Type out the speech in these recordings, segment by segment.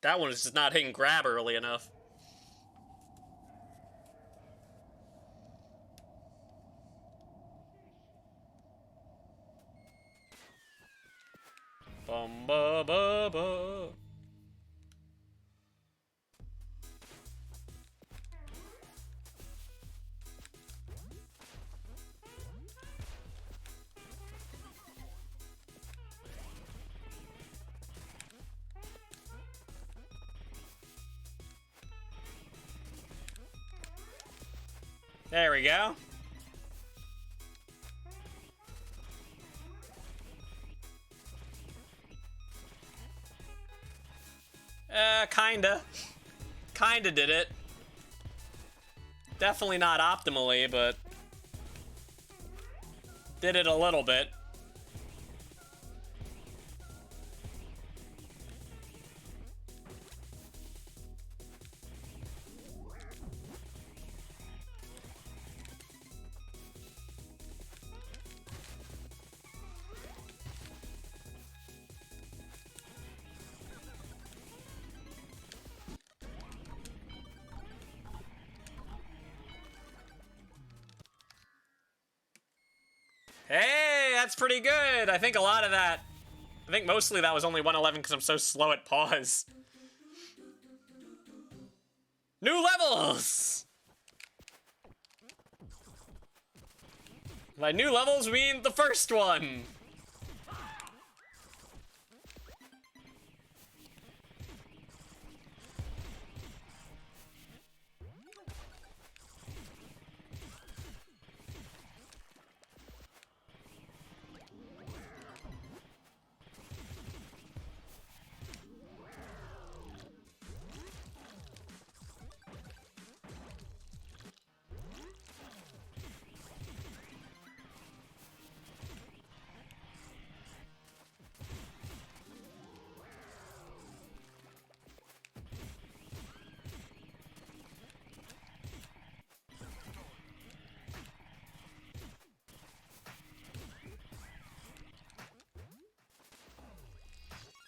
That one is just not hitting grab early enough. Bum ba ba ba. There we go. Kinda. Kinda did it. Definitely not optimally, but did it a little bit. Hey, that's pretty good. I think a lot of that, I think mostly that was only 111 because I'm so slow at pause. New levels! By new levels, we mean the first one.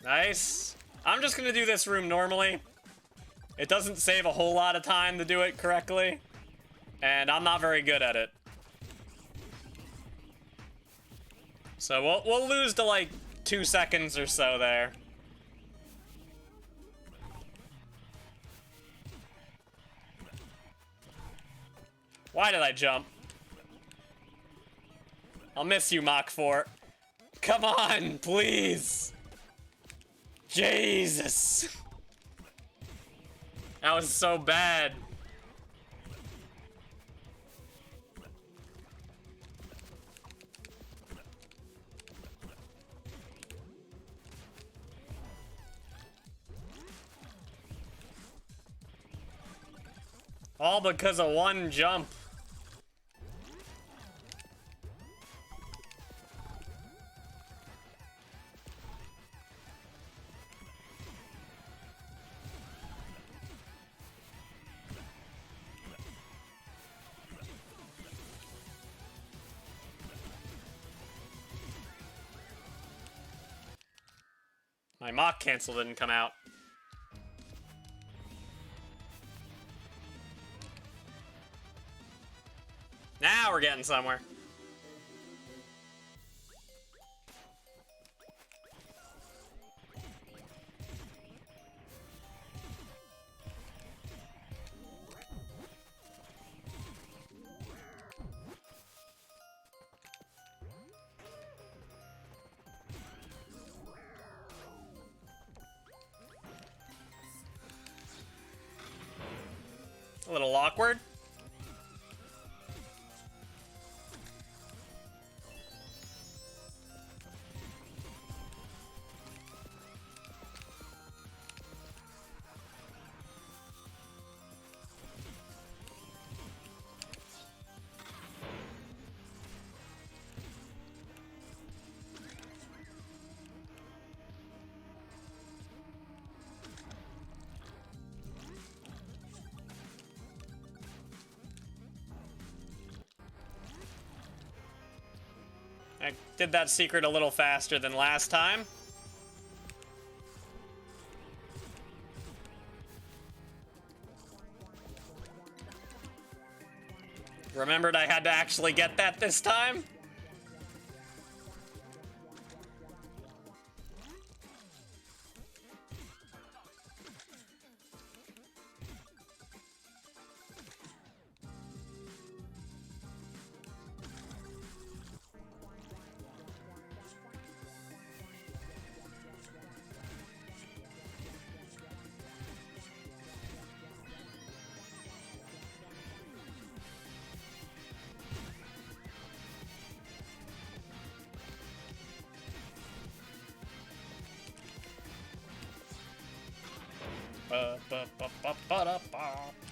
Nice. I'm just gonna do this room normally. It doesn't save a whole lot of time to do it correctly, and I'm not very good at it. So we'll lose to like 2 seconds or so there. Why did I jump? I'll miss you, Mach 4. Come on, please. Jesus. That was so bad. All because of one jump. My mock cancel didn't come out. Now we're getting somewhere. A little awkward. I did that secret a little faster than last time. Remembered I had to actually get that this time.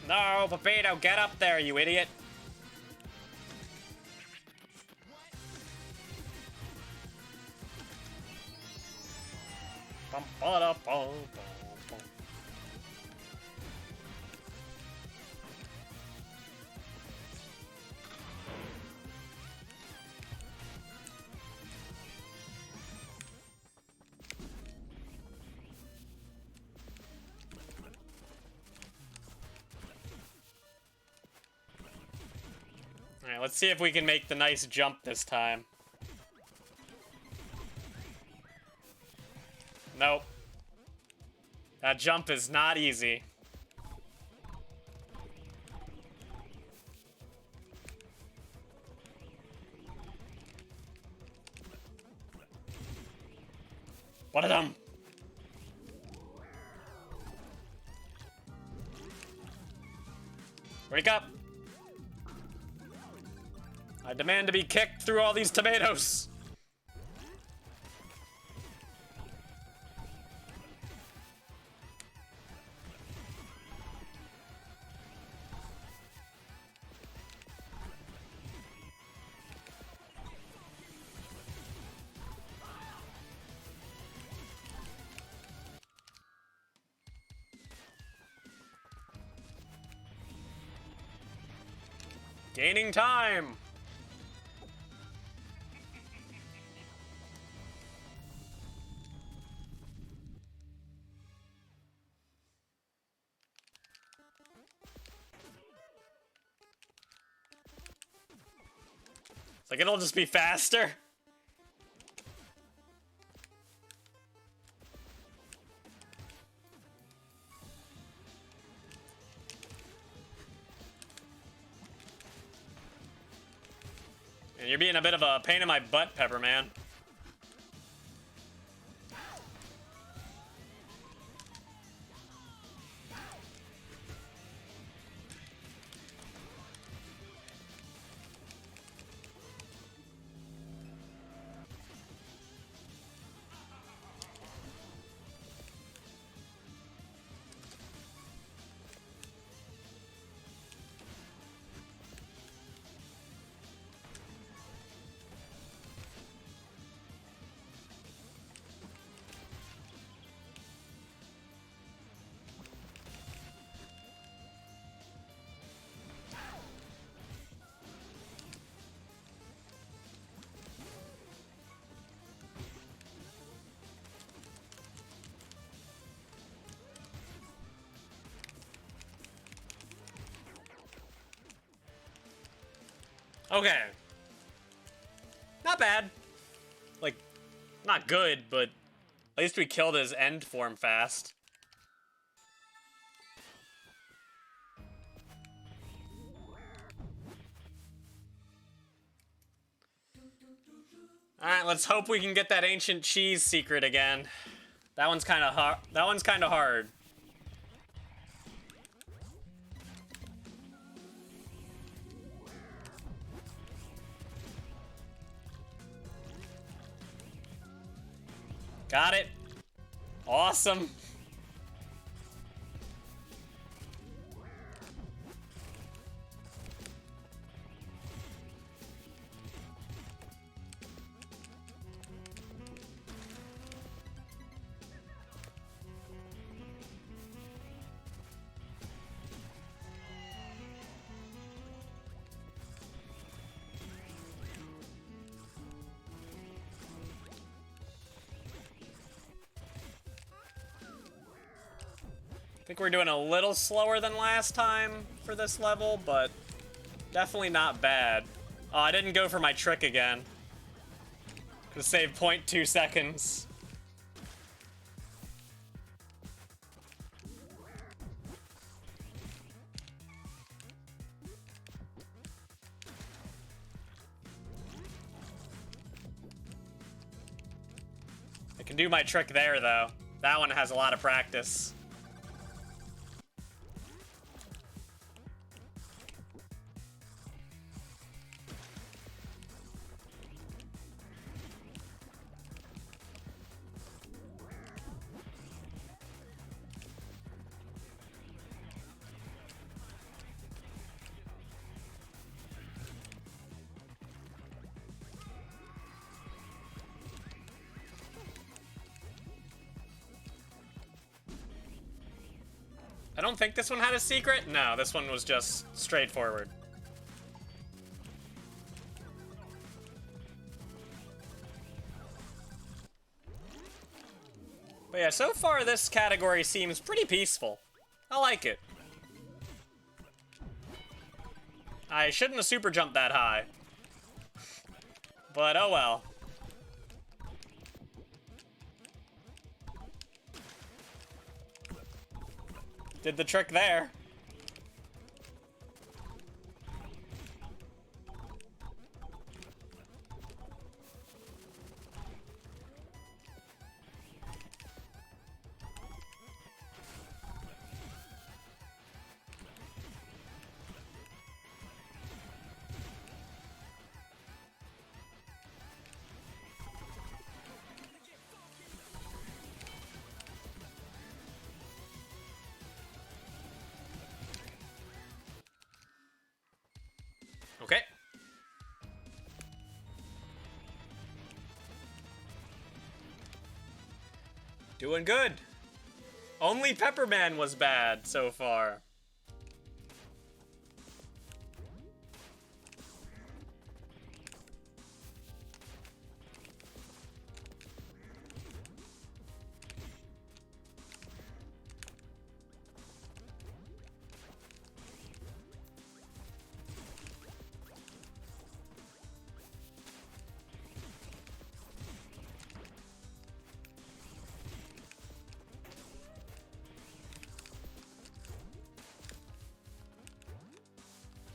No, Papito, get up there, you idiot. Alright, let's see if we can make the nice jump this time. Nope. That jump is not easy. What of them? Wake up! I demand to be kicked through all these tomatoes! Gaining time! It's like it'll just be faster. And you're being a bit of a pain in my butt, Pepperman. Okay. Not bad. Like, not good, but at least we killed his end form fast. Alright, let's hope we can get that ancient cheese secret again. That one's kinda hard. That one's kinda hard. Got it. Awesome. I think we're doing a little slower than last time for this level, but Definitely not bad. Oh, I didn't go for my trick again. Could've saved 0.2 seconds. I can do my trick there, though. That one has a lot of practice. I don't think this one had a secret. No, this one was just straightforward. But yeah, so far this category seems pretty peaceful. I like it. I shouldn't have super jumped that high. But oh well. Did the trick there. Okay. Doing good. Only Pepperman was bad so far.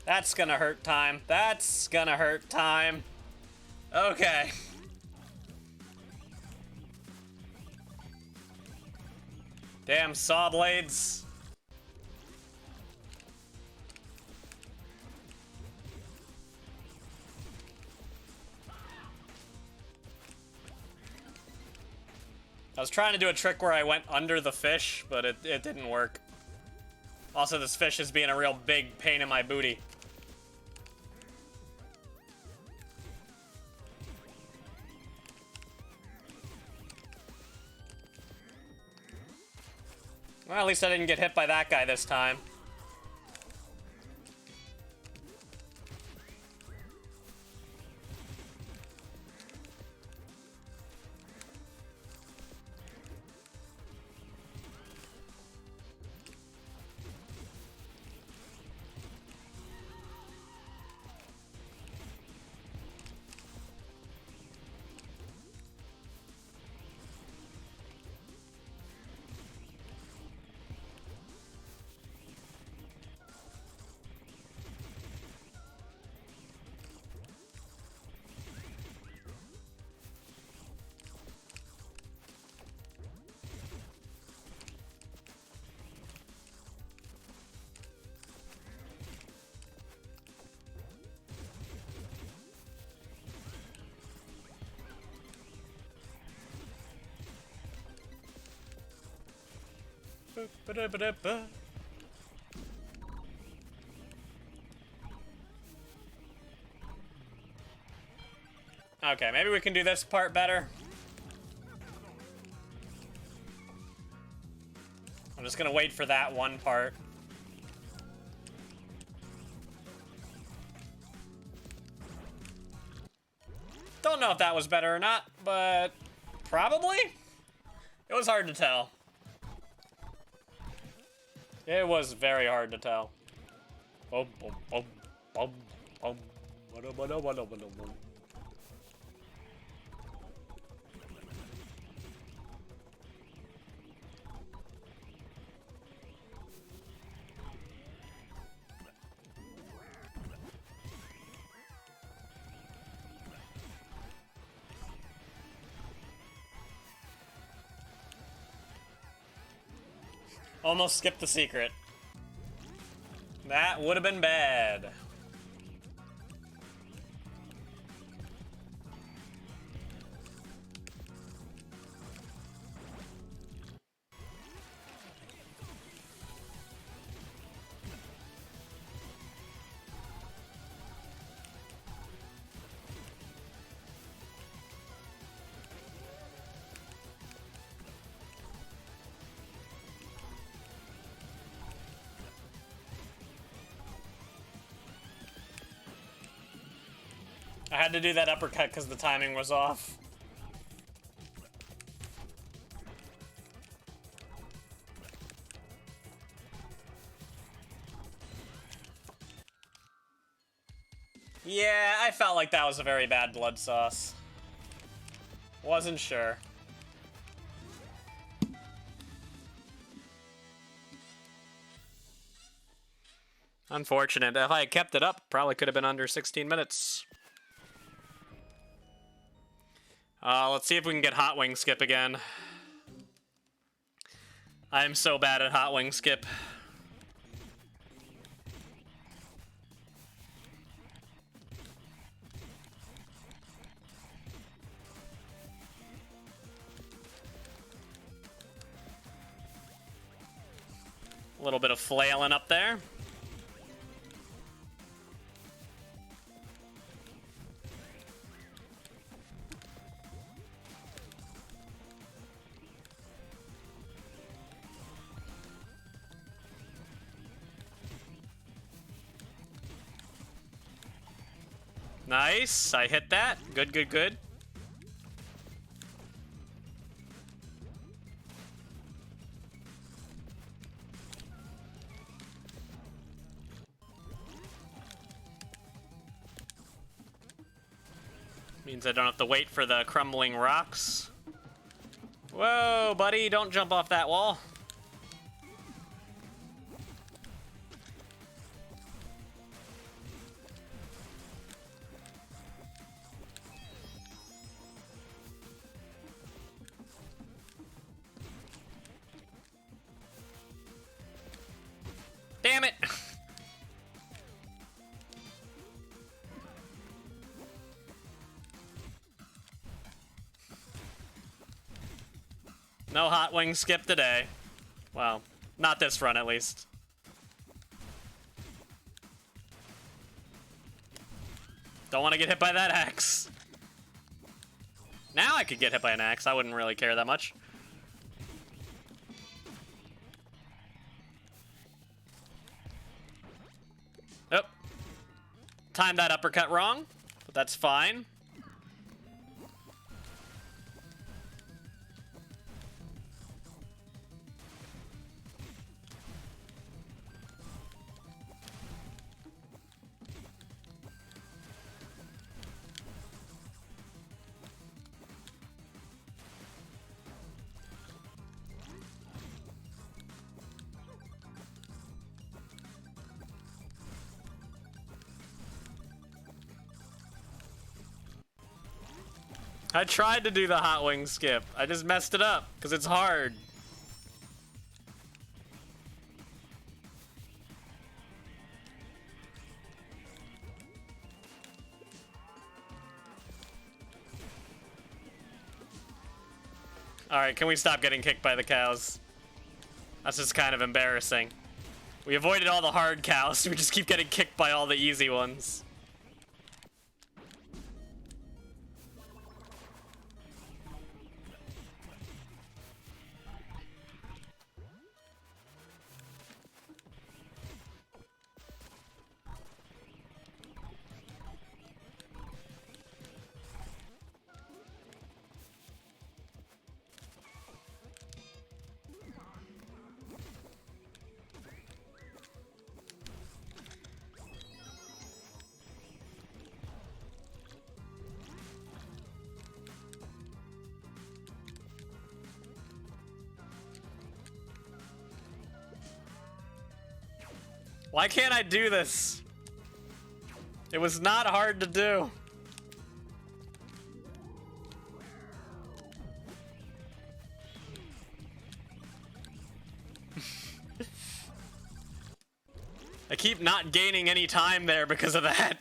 That's gonna hurt time. That's gonna hurt time. Okay. Damn saw blades. I was trying to do a trick where I went under the fish, but it didn't work. Also, this fish is being a real big pain in my booty. Well, at least I didn't get hit by that guy this time. Okay, maybe we can do this part better. I'm just gonna wait for that one part. Don't know if that was better or not, but probably? It was hard to tell. It was very hard to tell. Boom, boom, boom. Bum, bum, bada, bada, bada, bada, bum. Almost skipped the secret. That would have been bad. I had to do that uppercut because the timing was off. Yeah, I felt like that was a very bad blood sauce. Wasn't sure. Unfortunate. If I had kept it up, probably could have been under 16 minutes. Let's see if we can get Hot Wing Skip again. I'm so bad at Hot Wing Skip. A little bit of flailing up there. Nice, I hit that. Good, good, good. Means I don't have to wait for the crumbling rocks. Whoa, buddy, don't jump off that wall. Damn it! No Hot Wing Skip today. Well, not this run at least. Don't want to get hit by that axe. Now I could get hit by an axe. I wouldn't really care that much. Oh. Timed that uppercut wrong, but that's fine. I tried to do the Hot Wing Skip. I just messed it up because it's hard. Alright, can we stop getting kicked by the cows? That's just kind of embarrassing. We avoided all the hard cows, we just keep getting kicked by all the easy ones. Why can't I do this? It was not hard to do. I keep not gaining any time there because of that.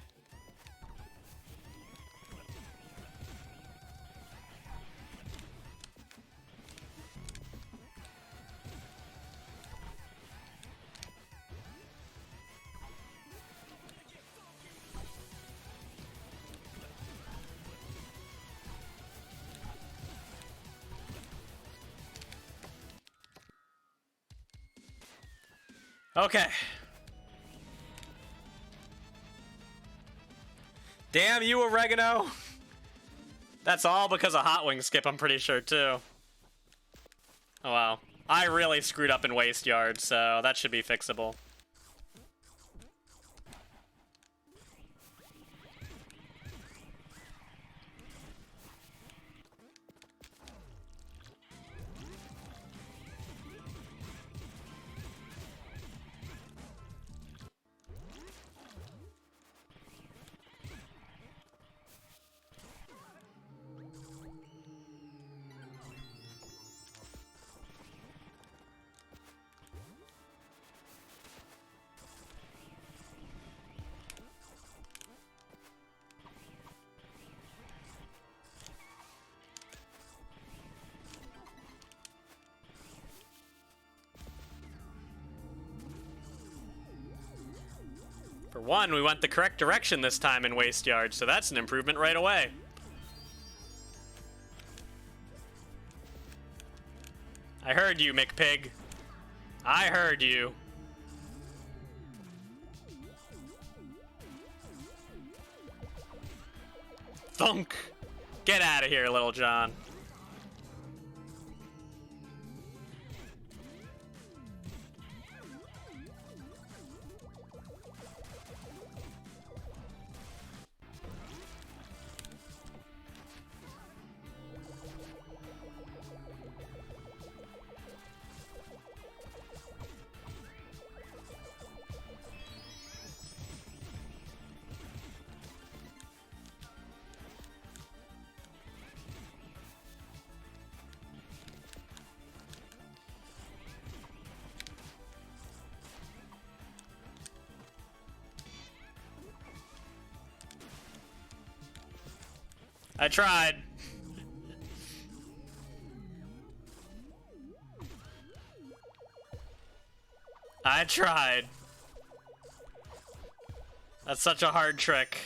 Okay. Damn you, Oregano. That's all because of Hot Wing Skip, I'm pretty sure, too. Oh, wow. I really screwed up in Waste Yard, so that should be fixable. For one, we went the correct direction this time in Waste Yard, so that's an improvement right away. I heard you, McPig. I heard you. Thunk! Get out of here, Little John. I tried. I tried. That's such a hard trick.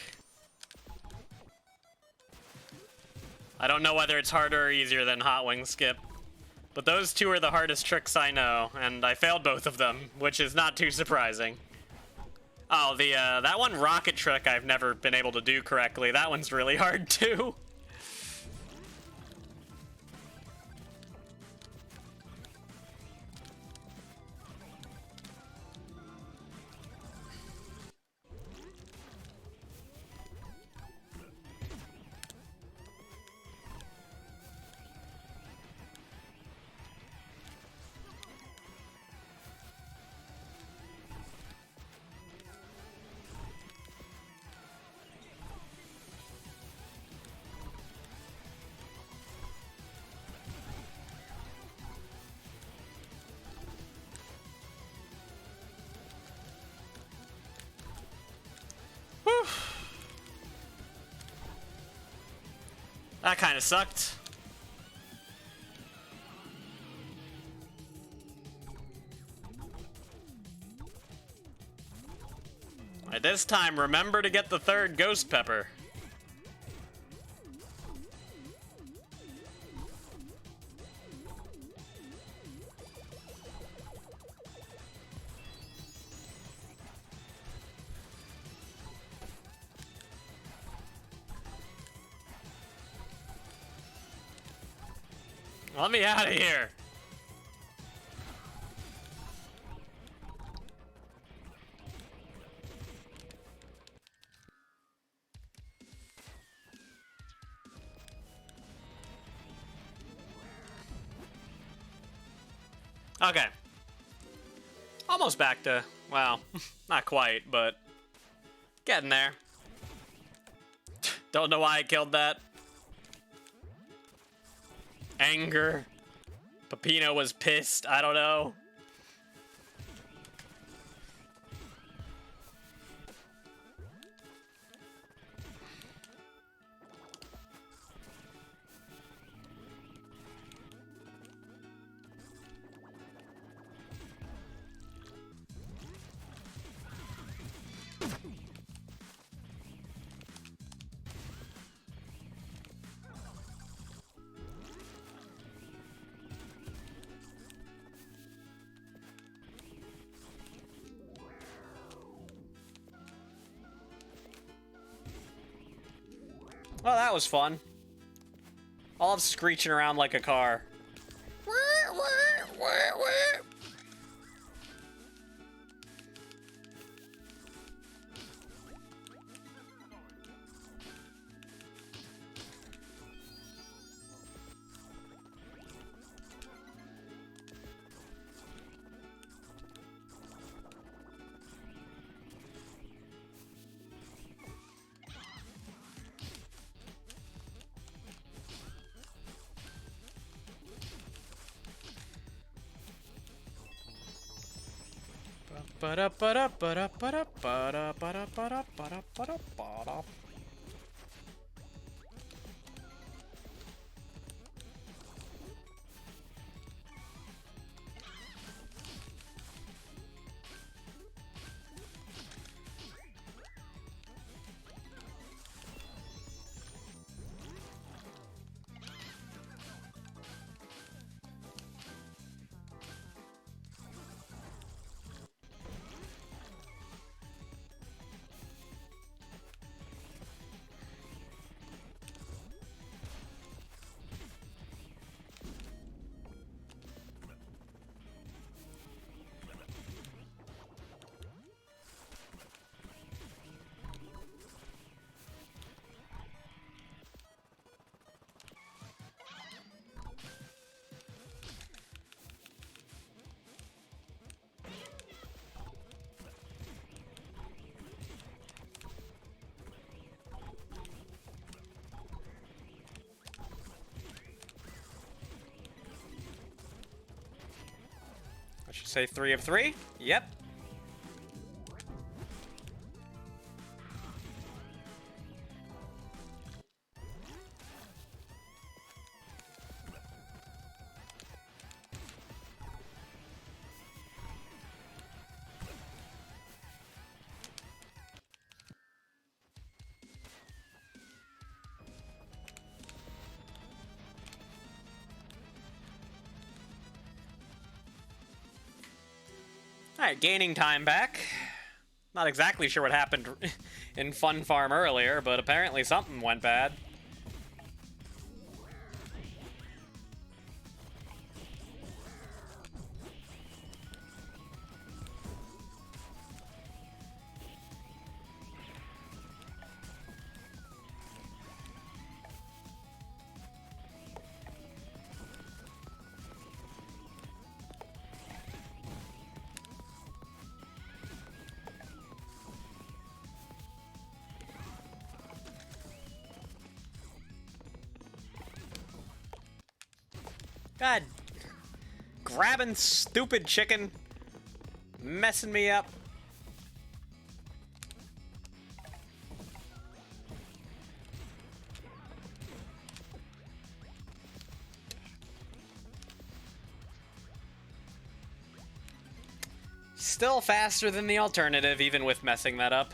I don't know whether it's harder or easier than Hot Wing Skip, but those two are the hardest tricks I know, and I failed both of them, which is not too surprising. Oh, that one rocket trick I've never been able to do correctly. That one's really hard too. That kind of sucked. Right, this time, remember to get the third Ghost Pepper. Let me out of here. Okay. Almost back to Well, not quite, but getting there. Don't know why I killed that. Anger. Peppino was pissed. I don't know. Well, that was fun. All of screeching around like a car. I should say 3 of 3. Yep. Alright, gaining time back. Not exactly sure what happened in Fun Farm earlier, but apparently something went bad. God, grabbing stupid chicken, messing me up. Still faster than the alternative, even with messing that up.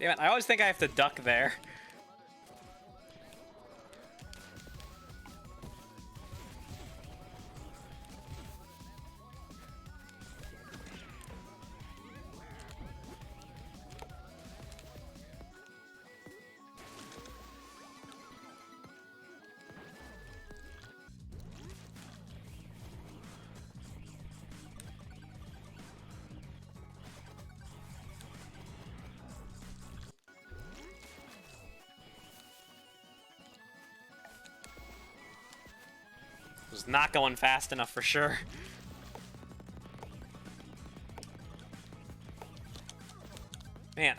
Damn it, I always think I have to duck there. Was not going fast enough for sure. Man,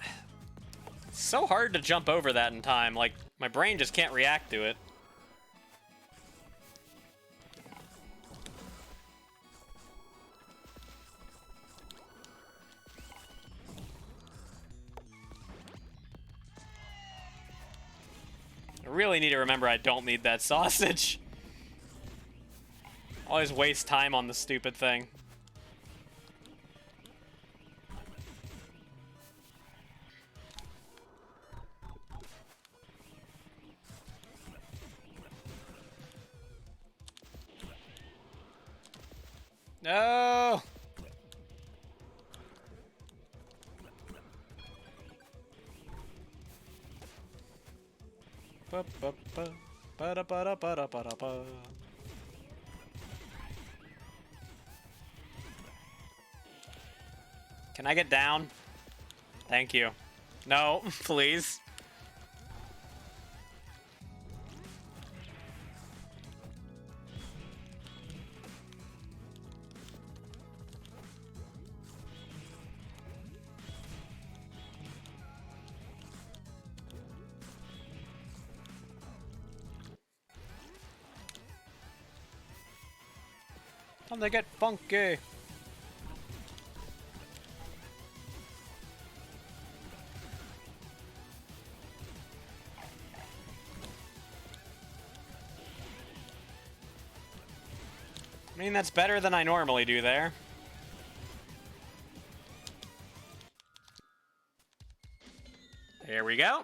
it's so hard to jump over that in time. Like, my brain just can't react to it. I really need to remember I don't need that sausage. Always waste time on the stupid thing. No! Can I get down? Thank you. No, please. Time to get funky. I mean, that's better than I normally do there. Here we go.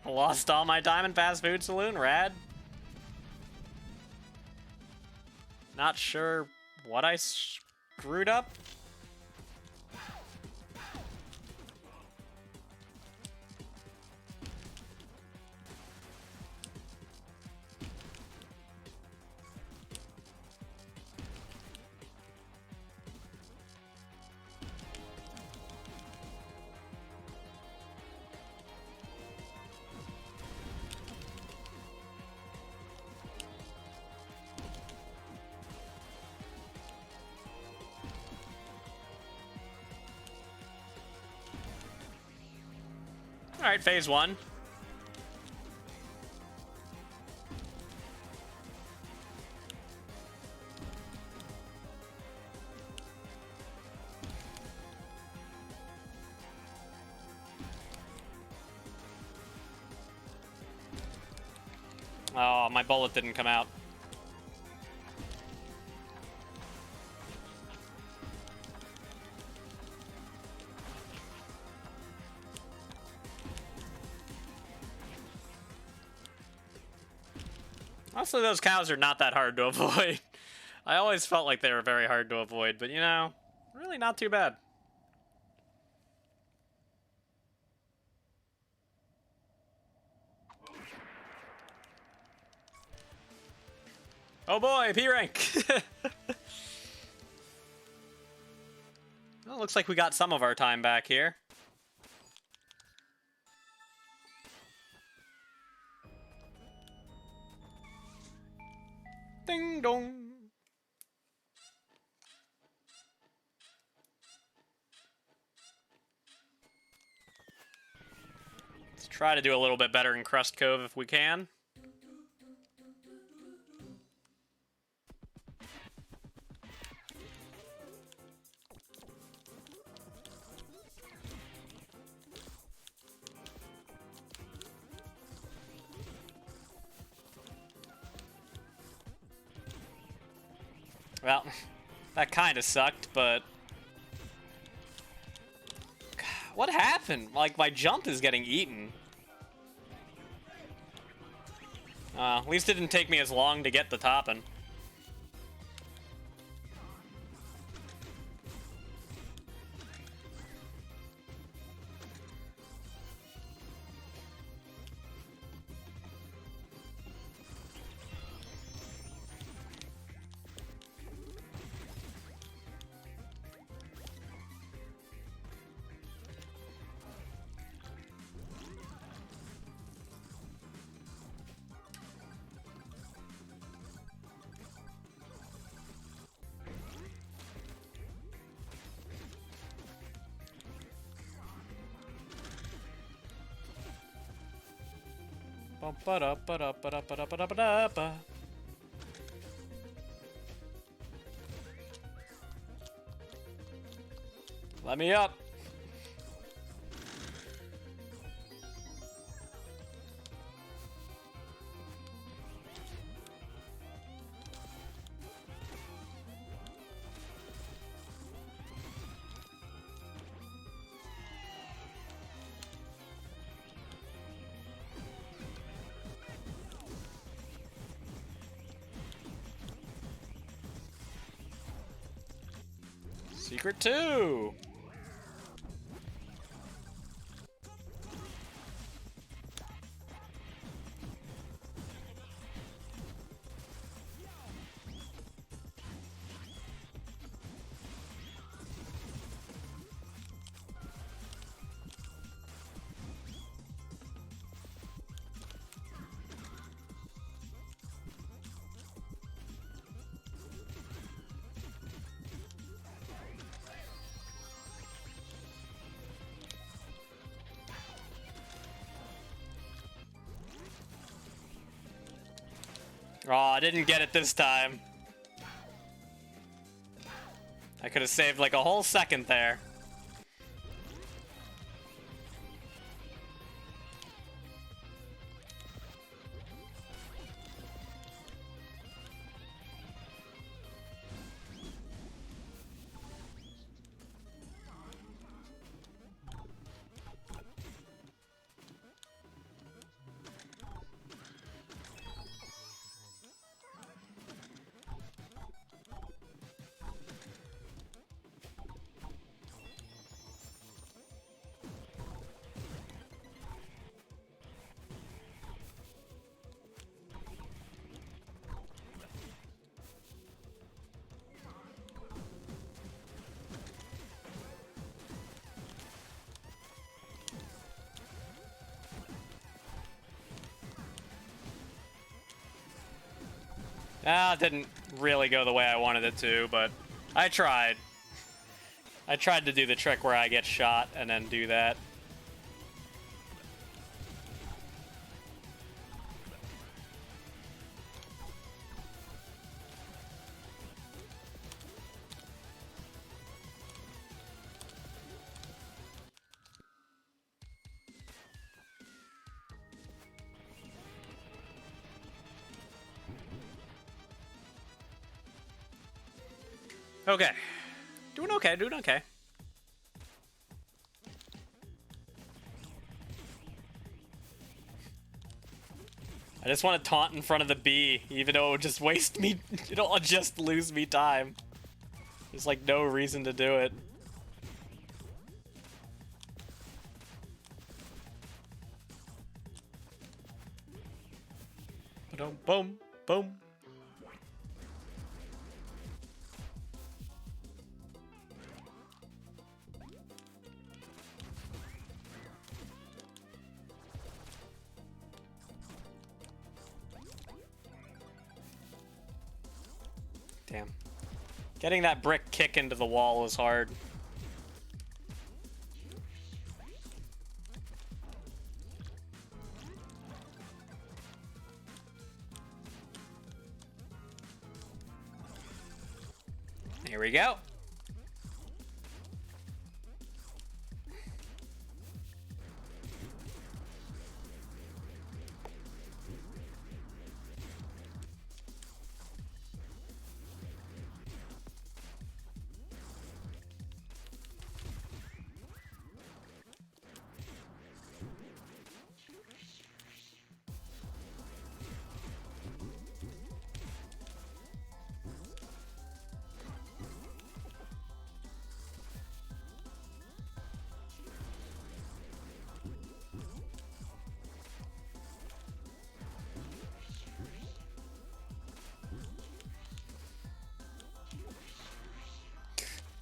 Lost all my time in fast food saloon, rad. Not sure what I screwed up. All right, phase one. Oh, my bullet didn't come out. Honestly, those cows are not that hard to avoid. I always felt like they were very hard to avoid, but you know, really not too bad. Oh boy, P rank! Well, looks like we got some of our time back here. Ding dong. Let's try to do a little bit better in Crust Cove if we can. Well, that kind of sucked, but... What happened? Like, my jump is getting eaten. At least it didn't take me as long to get the toppin'. Bum-ba-da-ba-da-ba-da-ba-da-ba-da-ba. Let me up. Secret 2! Oh, I didn't get it this time. I could have saved like a whole second there. Ah, it didn't really go the way I wanted it to, but I tried. I tried to do the trick where I get shot and then do that. Okay. Doing okay, doing okay. I just want to taunt in front of the bee, even though it would just waste me, it'll just lose me time. There's like no reason to do it. Boom, boom, boom. Damn. Getting that brick kick into the wall is hard. Here we go.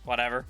Whatever.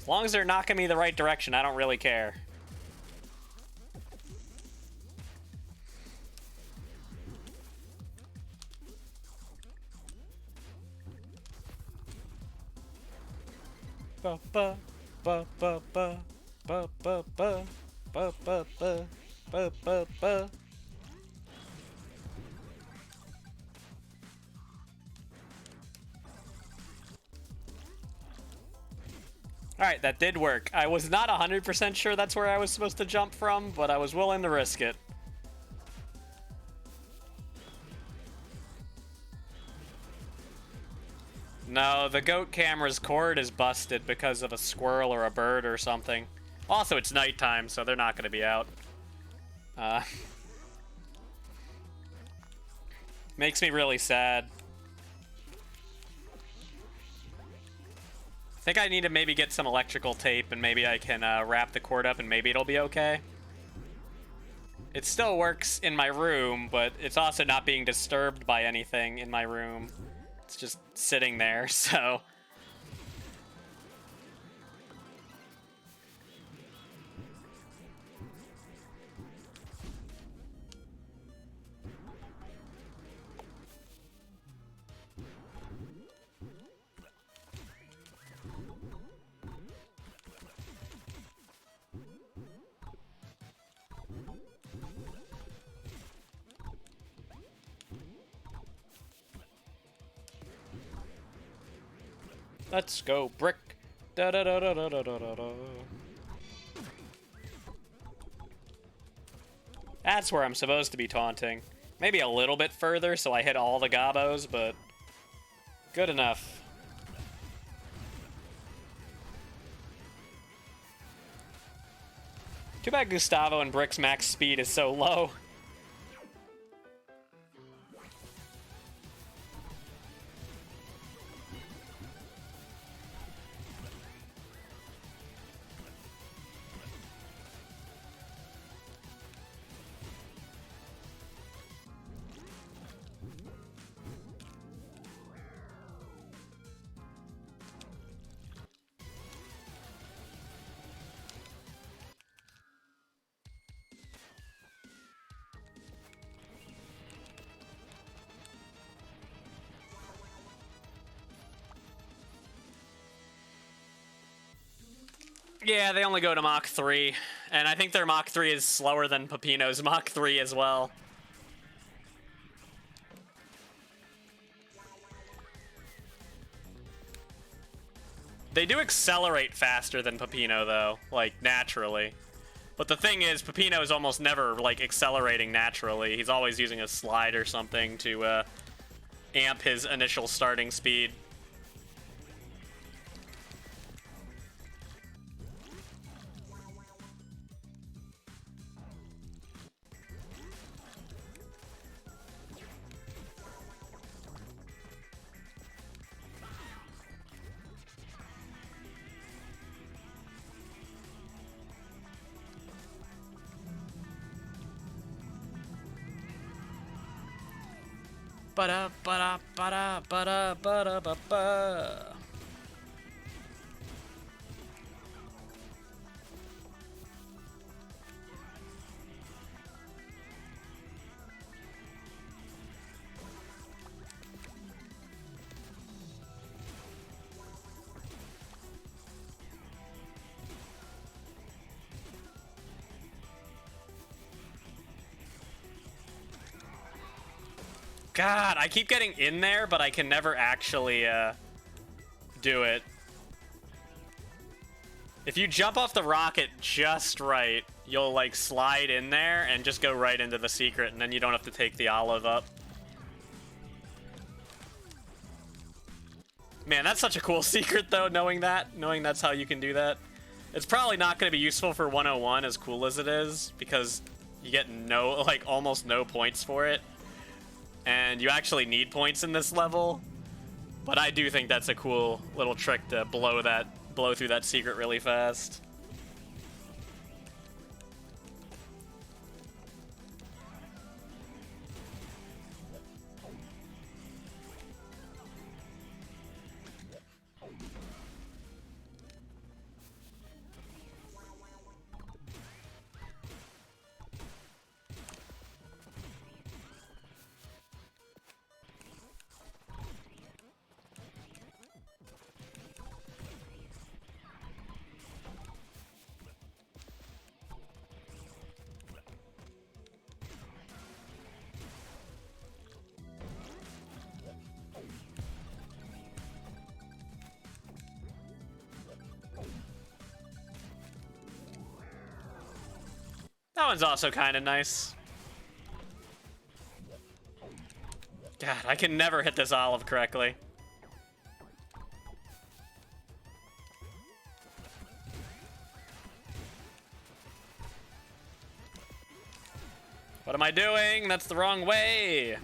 As long as they're knocking me the right direction, I don't really care. Ba ba ba ba ba ba ba ba ba ba ba ba ba ba. Alright, that did work. I was not 100% sure that's where I was supposed to jump from, but I was willing to risk it. No, the goat camera's cord is busted because of a squirrel or a bird or something. Also, it's nighttime, so they're not going to be out. Makes me really sad. I think I need to maybe get some electrical tape and maybe I can wrap the cord up and maybe it'll be okay. It still works in my room, but it's also not being disturbed by anything in my room. It's just sitting there, so... Let's go, brick. Da da da da da da da da. That's where I'm supposed to be taunting. Maybe a little bit further so I hit all the gobos, but good enough. Too bad Gustavo and Brick's max speed is so low. Yeah, they only go to Mach 3, and I think their Mach 3 is slower than Peppino's Mach 3 as well. They do accelerate faster than Peppino, though, like, naturally. But the thing is, Peppino is almost never, like, accelerating naturally. He's always using a slide or something to amp his initial starting speed. Ba-da, ba-da, ba-da, ba-da, ba-da, ba-ba. God, I keep getting in there, but I can never actually do it. If you jump off the rocket just right, you'll like slide in there and just go right into the secret, and then you don't have to take the olive up. Man, that's such a cool secret though, knowing that's how you can do that. It's probably not going to be useful for 101 as cool as it is, because you get almost no points for it. And you actually need points in this level, but I do think that's a cool little trick to blow through that secret really fast. That one's also kind of nice. God, I can never hit this olive correctly. What am I doing? That's the wrong way.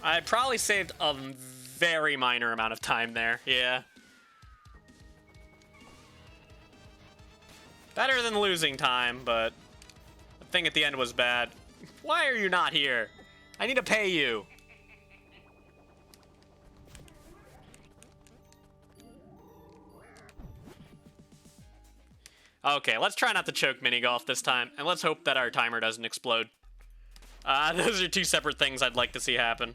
I probably saved a very minor amount of time there. Yeah. Better than losing time, but the thing at the end was bad. Why are you not here? I need to pay you. Okay, let's try not to choke mini golf this time, and let's hope that our timer doesn't explode. Those are two separate things I'd like to see happen.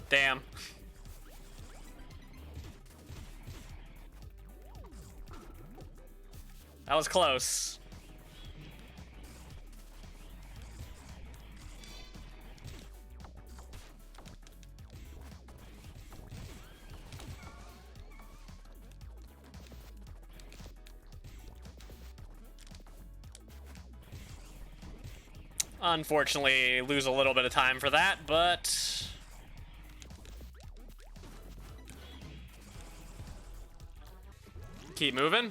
Damn. That was close. Unfortunately, lose a little bit of time for that, but... keep moving.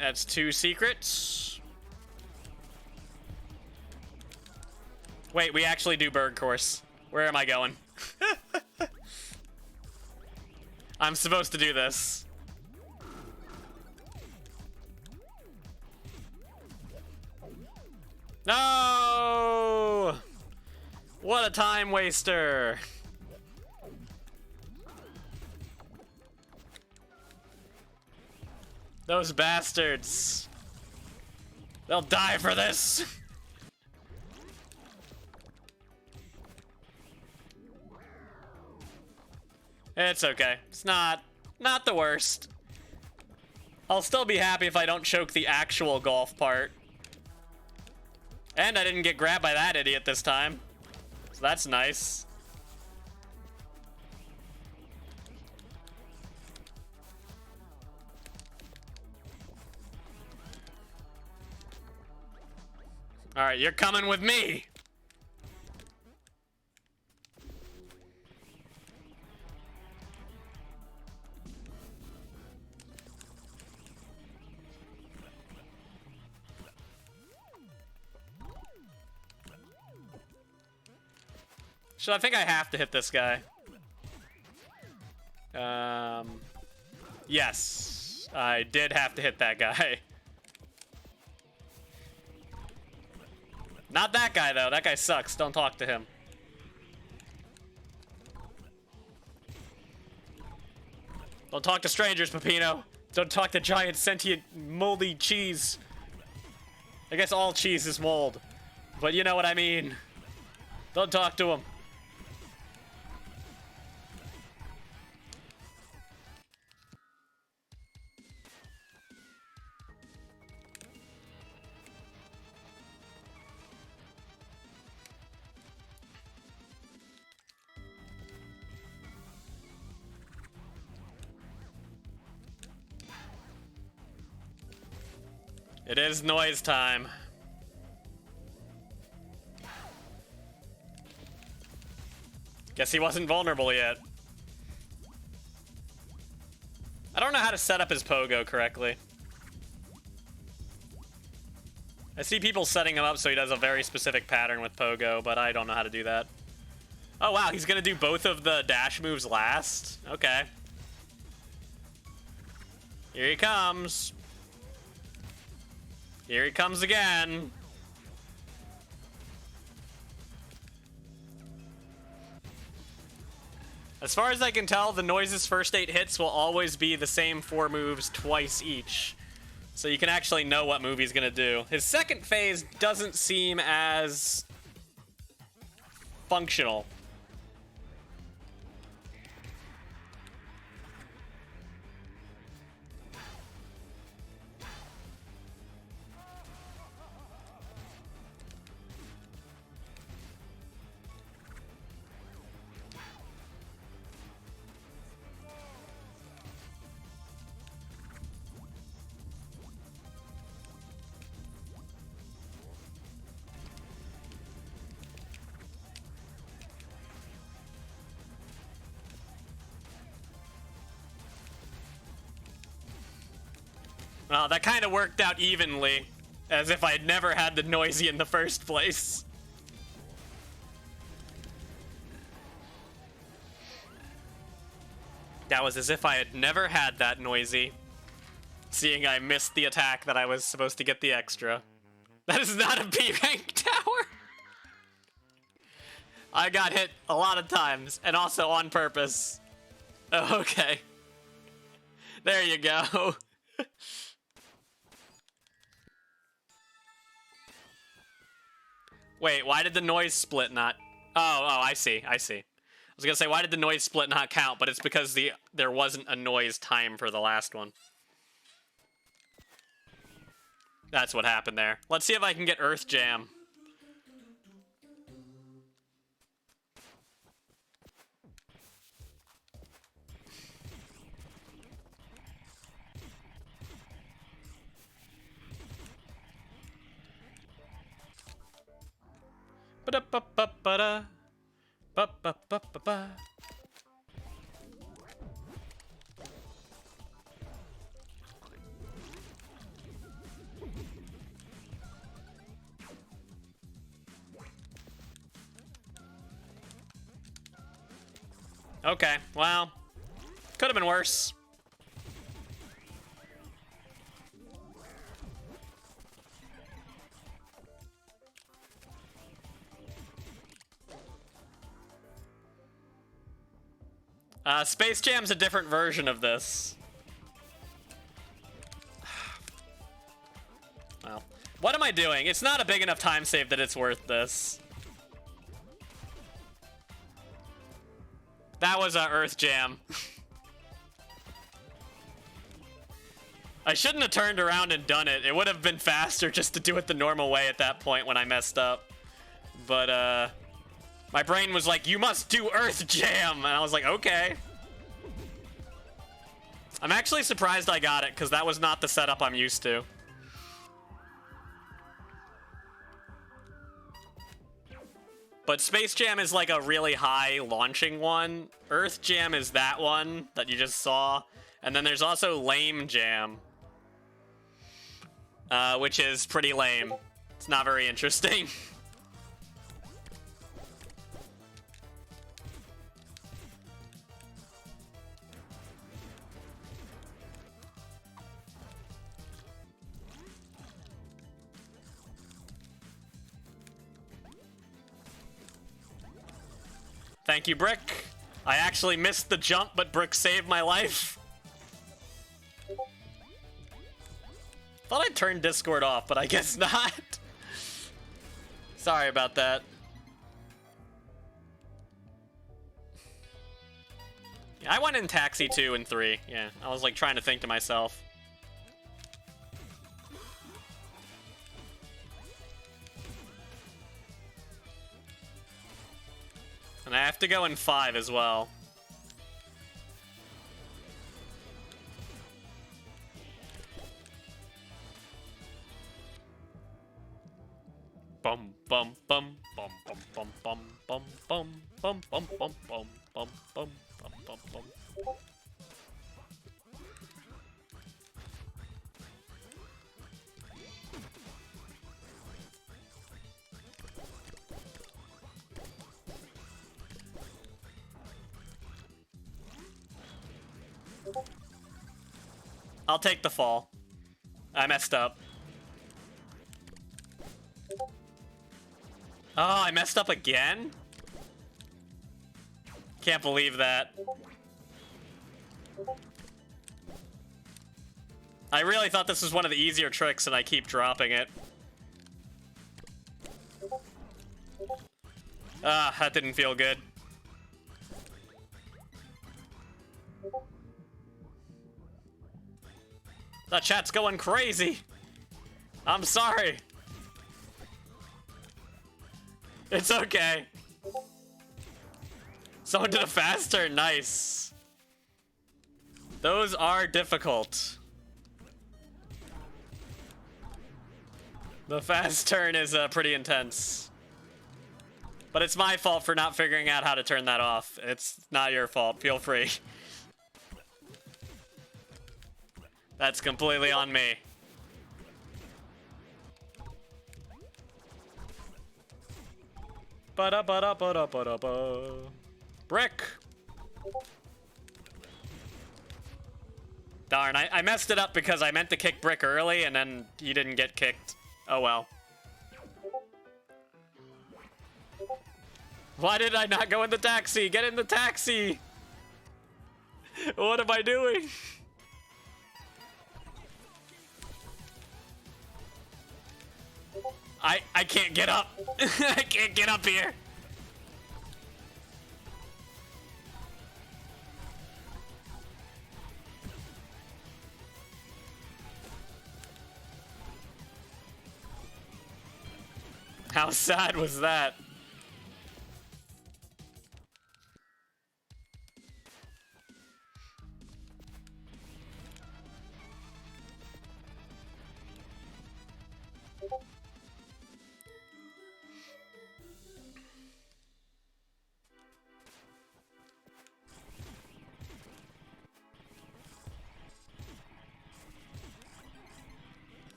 That's 2 secrets. Wait, we actually do bird course. Where am I going? I'm supposed to do this. No! What a time waster. Those bastards. They'll die for this. It's okay. It's not the worst. I'll still be happy if I don't choke the actual golf part. And I didn't get grabbed by that idiot this time. So that's nice. All right, you're coming with me. I think I have to hit this guy. Yes, I did have to hit that guy. Not that guy, though. That guy sucks. Don't talk to him. Don't talk to strangers, Peppino. Don't talk to giant, sentient, moldy cheese. I guess all cheese is mold. But you know what I mean. Don't talk to him. It is noise time. Guess he wasn't vulnerable yet. I don't know how to set up his pogo correctly. I see people setting him up so he does a very specific pattern with pogo, but I don't know how to do that. Oh wow, he's gonna do both of the dash moves last? Okay. Here he comes. Here he comes again. As far as I can tell, the Noise's first 8 hits will always be the same 4 moves twice each. So you can actually know what move he's gonna do. His second phase doesn't seem as functional. Well, that kind of worked out evenly, as if I had never had the Noisy in the first place. That was as if I had never had that Noisy, seeing I missed the attack that I was supposed to get the extra. That is not a B-rank tower! I got hit a lot of times, and also on purpose. Oh, okay. There you go. Wait, why did the noise split not... Oh, I see. I was gonna say, why did the noise split not count? But it's because there wasn't a noise time for the last one. That's what happened there. Let's see if I can get Earth Jam. Ba-da-ba-ba-ba-da. Ba-ba-ba-ba-ba. Okay, well, could have been worse. Space Jam's a different version of this. Well, what am I doing? It's not a big enough time save that it's worth this. That was a Earth Jam. I shouldn't have turned around and done it. It would have been faster just to do it the normal way at that point when I messed up. But, my brain was like, you must do Earth Jam! And I was like, okay. I'm actually surprised I got it, because that was not the setup I'm used to. But Space Jam is like a really high launching one. Earth Jam is that one that you just saw. And then there's also Lame Jam. Which is pretty lame. It's not very interesting. Thank you, Brick. I actually missed the jump, but Brick saved my life. Thought I'd turn Discord off, but I guess not. Sorry about that. Yeah, I went in Taxi 2 and 3. Yeah, I was like trying to think to myself. And I have to go in 5 as well. Bum bum bum bum bum bum bum bum bum bum bum bum bum bum bum bum bum bum. I'll take the fall. I messed up. Oh, I messed up again? Can't believe that. I really thought this was one of the easier tricks and I keep dropping it. Ah, that didn't feel good. That chat's going crazy. I'm sorry. It's okay. Someone did a fast turn. Nice. Those are difficult. The fast turn is pretty intense. But it's my fault for not figuring out how to turn that off. It's not your fault. Feel free. That's completely on me. Ba-da-ba-da-ba-da-ba-da-ba. Brick! Darn, I messed it up because I meant to kick Brick early and then you didn't get kicked. Oh well. Why did I not go in the taxi? Get in the taxi! What am I doing? I can't get up. I can't get up here. How sad was that?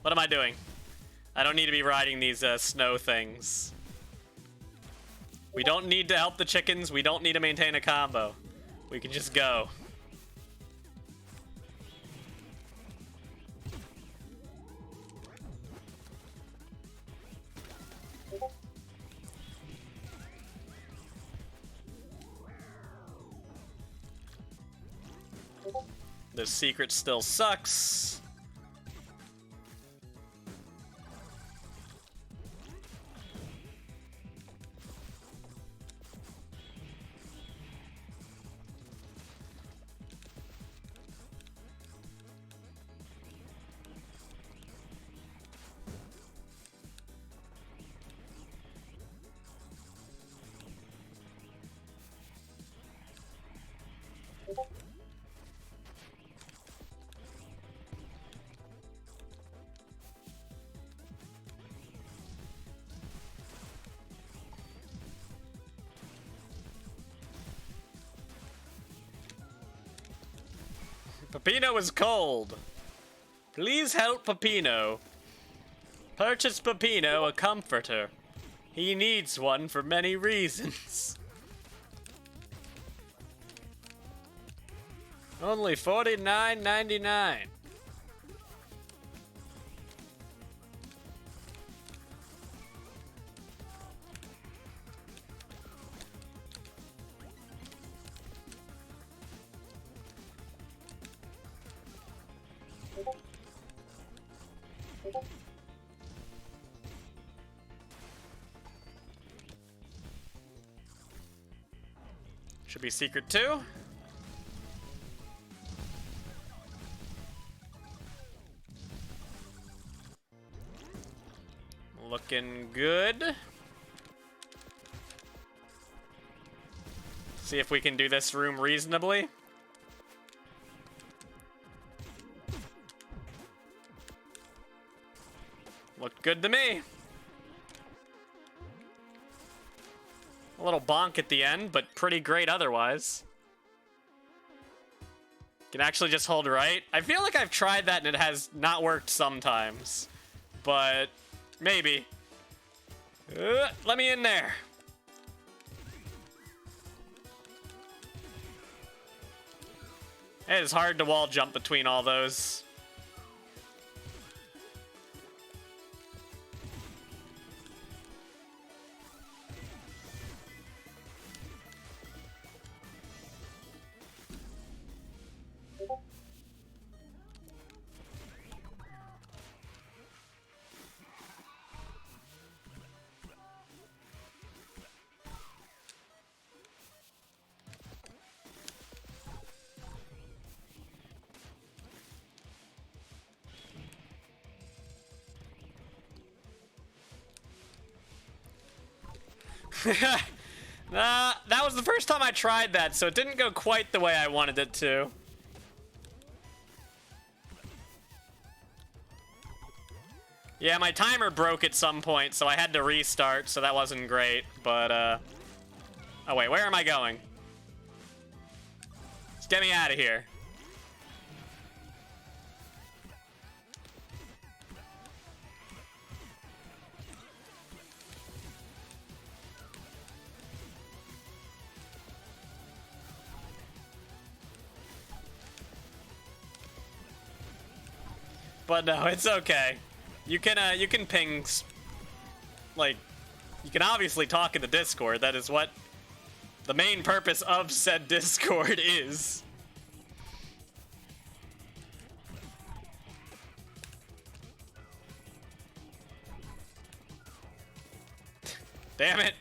What am I doing? I don't need to be riding these snow things. We don't need to help the chickens. We don't need to maintain a combo. We can just go. The secret still sucks. Peppino is cold. Please help Peppino. Purchase Peppino a comforter. He needs one for many reasons. Only $49.99. Should be secret 2. Looking good. See if we can do this room reasonably. Looked good to me. A little bonk at the end, but pretty great otherwise. Can actually just hold right. I feel like I've tried that and it has not worked sometimes. But maybe. Let me in there. It is hard to wall jump between all those. That was the first time I tried that, so it didn't go quite the way I wanted it to. Yeah, my timer broke at some point, so I had to restart, so that wasn't great, but, oh, wait, where am I going? Just get me out of here. But no, it's okay. You can ping, like, you can obviously talk in the Discord. That is what the main purpose of said Discord is. Damn it.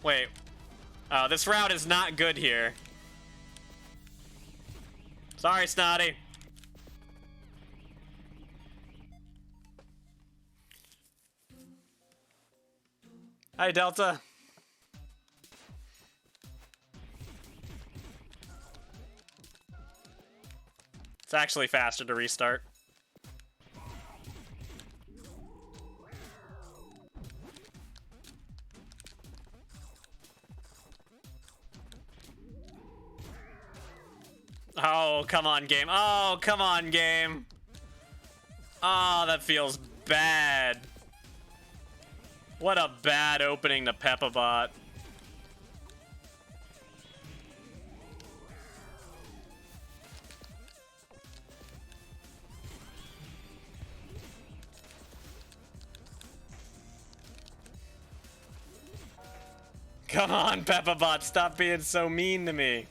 Wait. Oh, this route is not good here. Sorry, Snotty. Hi, Delta. It's actually faster to restart. Oh, come on, game. Oh, come on, game. Oh, that feels bad. What a bad opening to Peppa-Bot. Come on, Peppa-Bot, stop being so mean to me.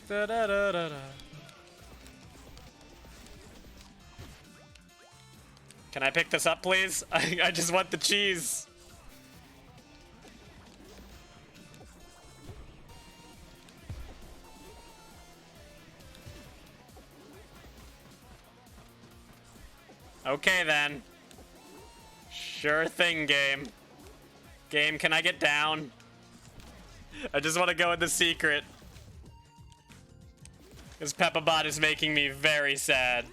Da, da, da, da, da. Can I pick this up, please? I just want the cheese. Okay, then. Sure thing, game. Game, can I get down? I just want to go in the secret. Because Peppa-Bot is making me very sad.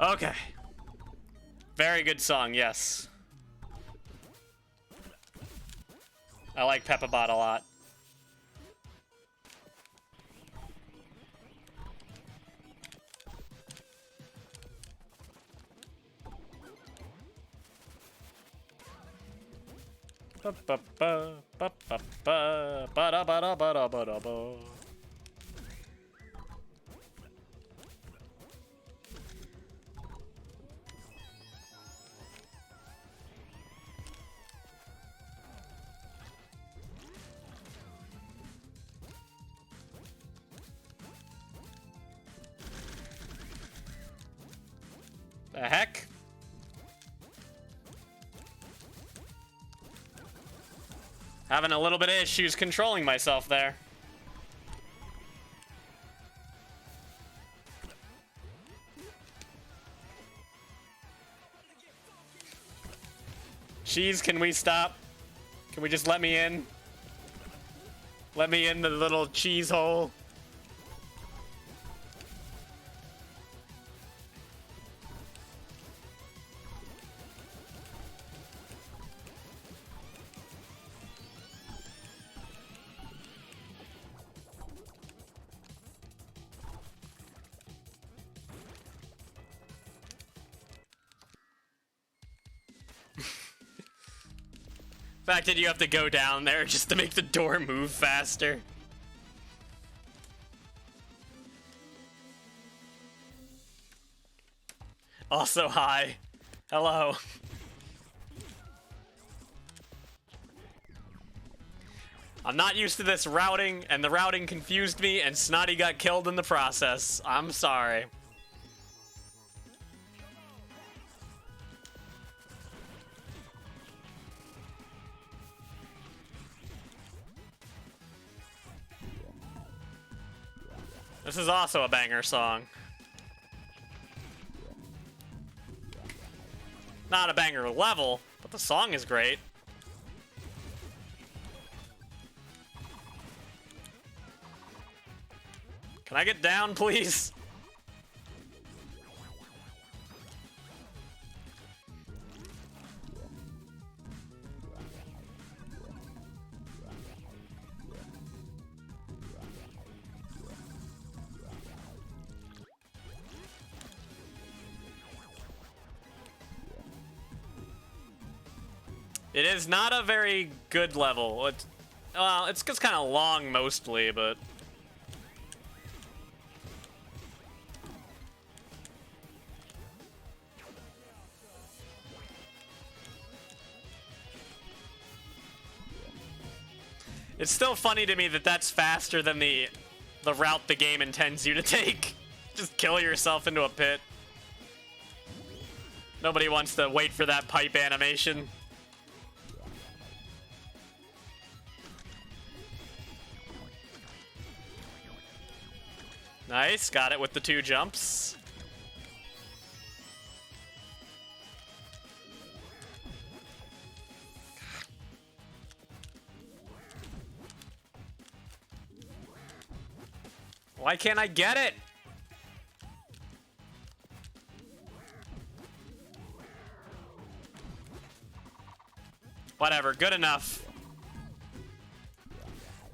Okay. Very good song, yes. I like Peppa-Bot a lot. The heck? Having a little bit of issues controlling myself there. Jeez, can we stop? Can we just let me in? Let me in the little cheese hole. The fact that you have to go down there just to make the door move faster. Also, hi. Hello. I'm not used to this routing, and the routing confused me, and Snotty got killed in the process. I'm sorry. This is also a banger song. Not a banger level, but the song is great. Can I get down, please? It is not a very good level. Well, it's just kind of long mostly, but... It's still funny to me that that's faster than the route the game intends you to take. Just kill yourself into a pit. Nobody wants to wait for that pipe animation. Nice, got it with the 2 jumps. Why can't I get it? Whatever, good enough.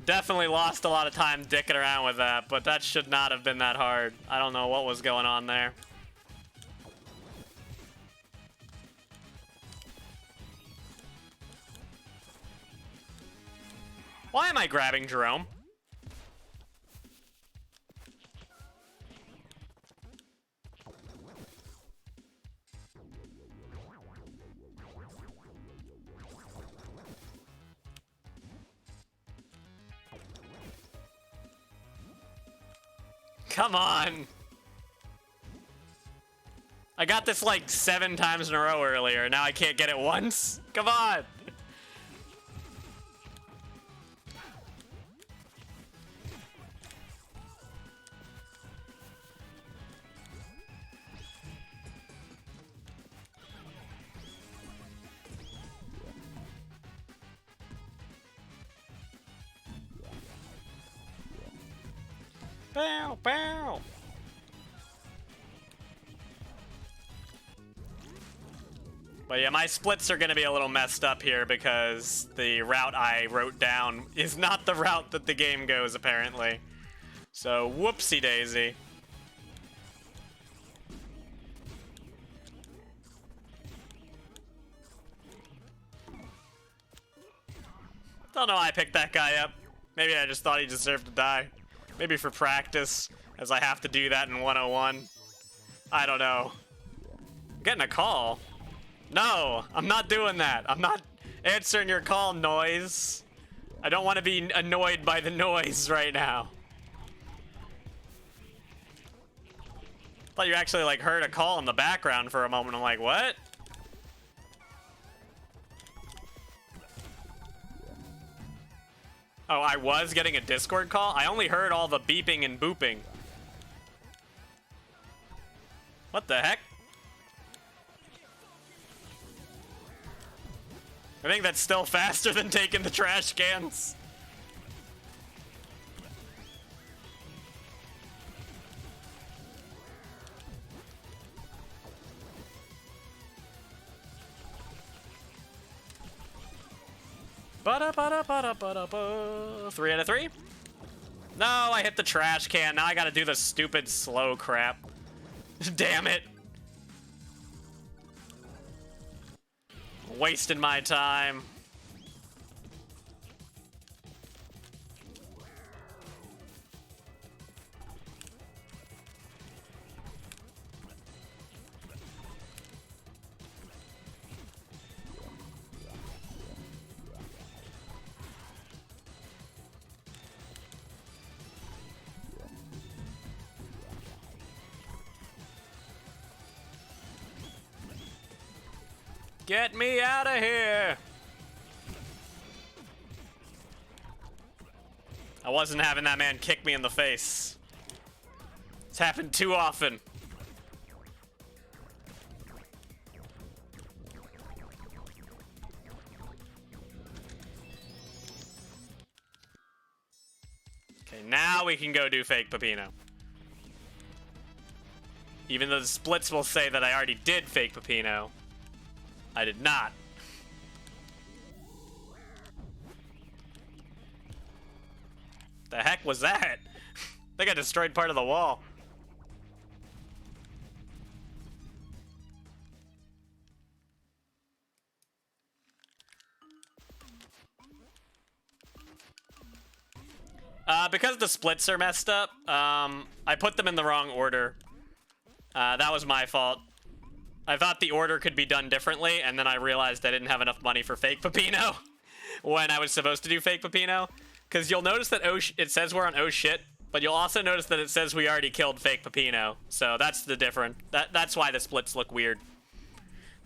Definitely lost a lot of time dicking around with that, but that should not have been that hard. I don't know what was going on there. Why am I grabbing Jerome? Come on. I got this like 7 times in a row earlier. Now I can't get it once. Come on. Bow, bow. But yeah, my splits are going to be a little messed up here because the route I wrote down is not the route that the game goes, apparently. So, whoopsie daisy. Don't know why I picked that guy up. Maybe I just thought he deserved to die. Maybe for practice, as I have to do that in 101. I don't know. I'm getting a call. No, I'm not doing that. I'm not answering your call, noise. I don't want to be annoyed by the noise right now. Thought you actually like heard a call in the background for a moment. I'm like, what? Oh, I was getting a Discord call? I only heard all the beeping and booping. What the heck? I think that's still faster than taking the trash cans. Ba-da-ba-da-ba-da-ba-da-ba. 3 out of 3? No, I hit the trash can. Now I gotta do the stupid slow crap. Damn it. Wasting my time. Get me out of here! I wasn't having that man kick me in the face. It's happened too often. Okay, now we can go do fake Pepino. Even though the splits will say that I already did fake Pepino, I did not. The heck was that? I think I destroyed part of the wall. Because the splits are messed up, I put them in the wrong order. That was my fault. I thought the order could be done differently, and then I realized I didn't have enough money for fake Pepino when I was supposed to do fake Pepino. Because you'll notice that it says we're on oh shit, but you'll also notice that it says we already killed fake Pepino. So that's the difference. That's why the splits look weird.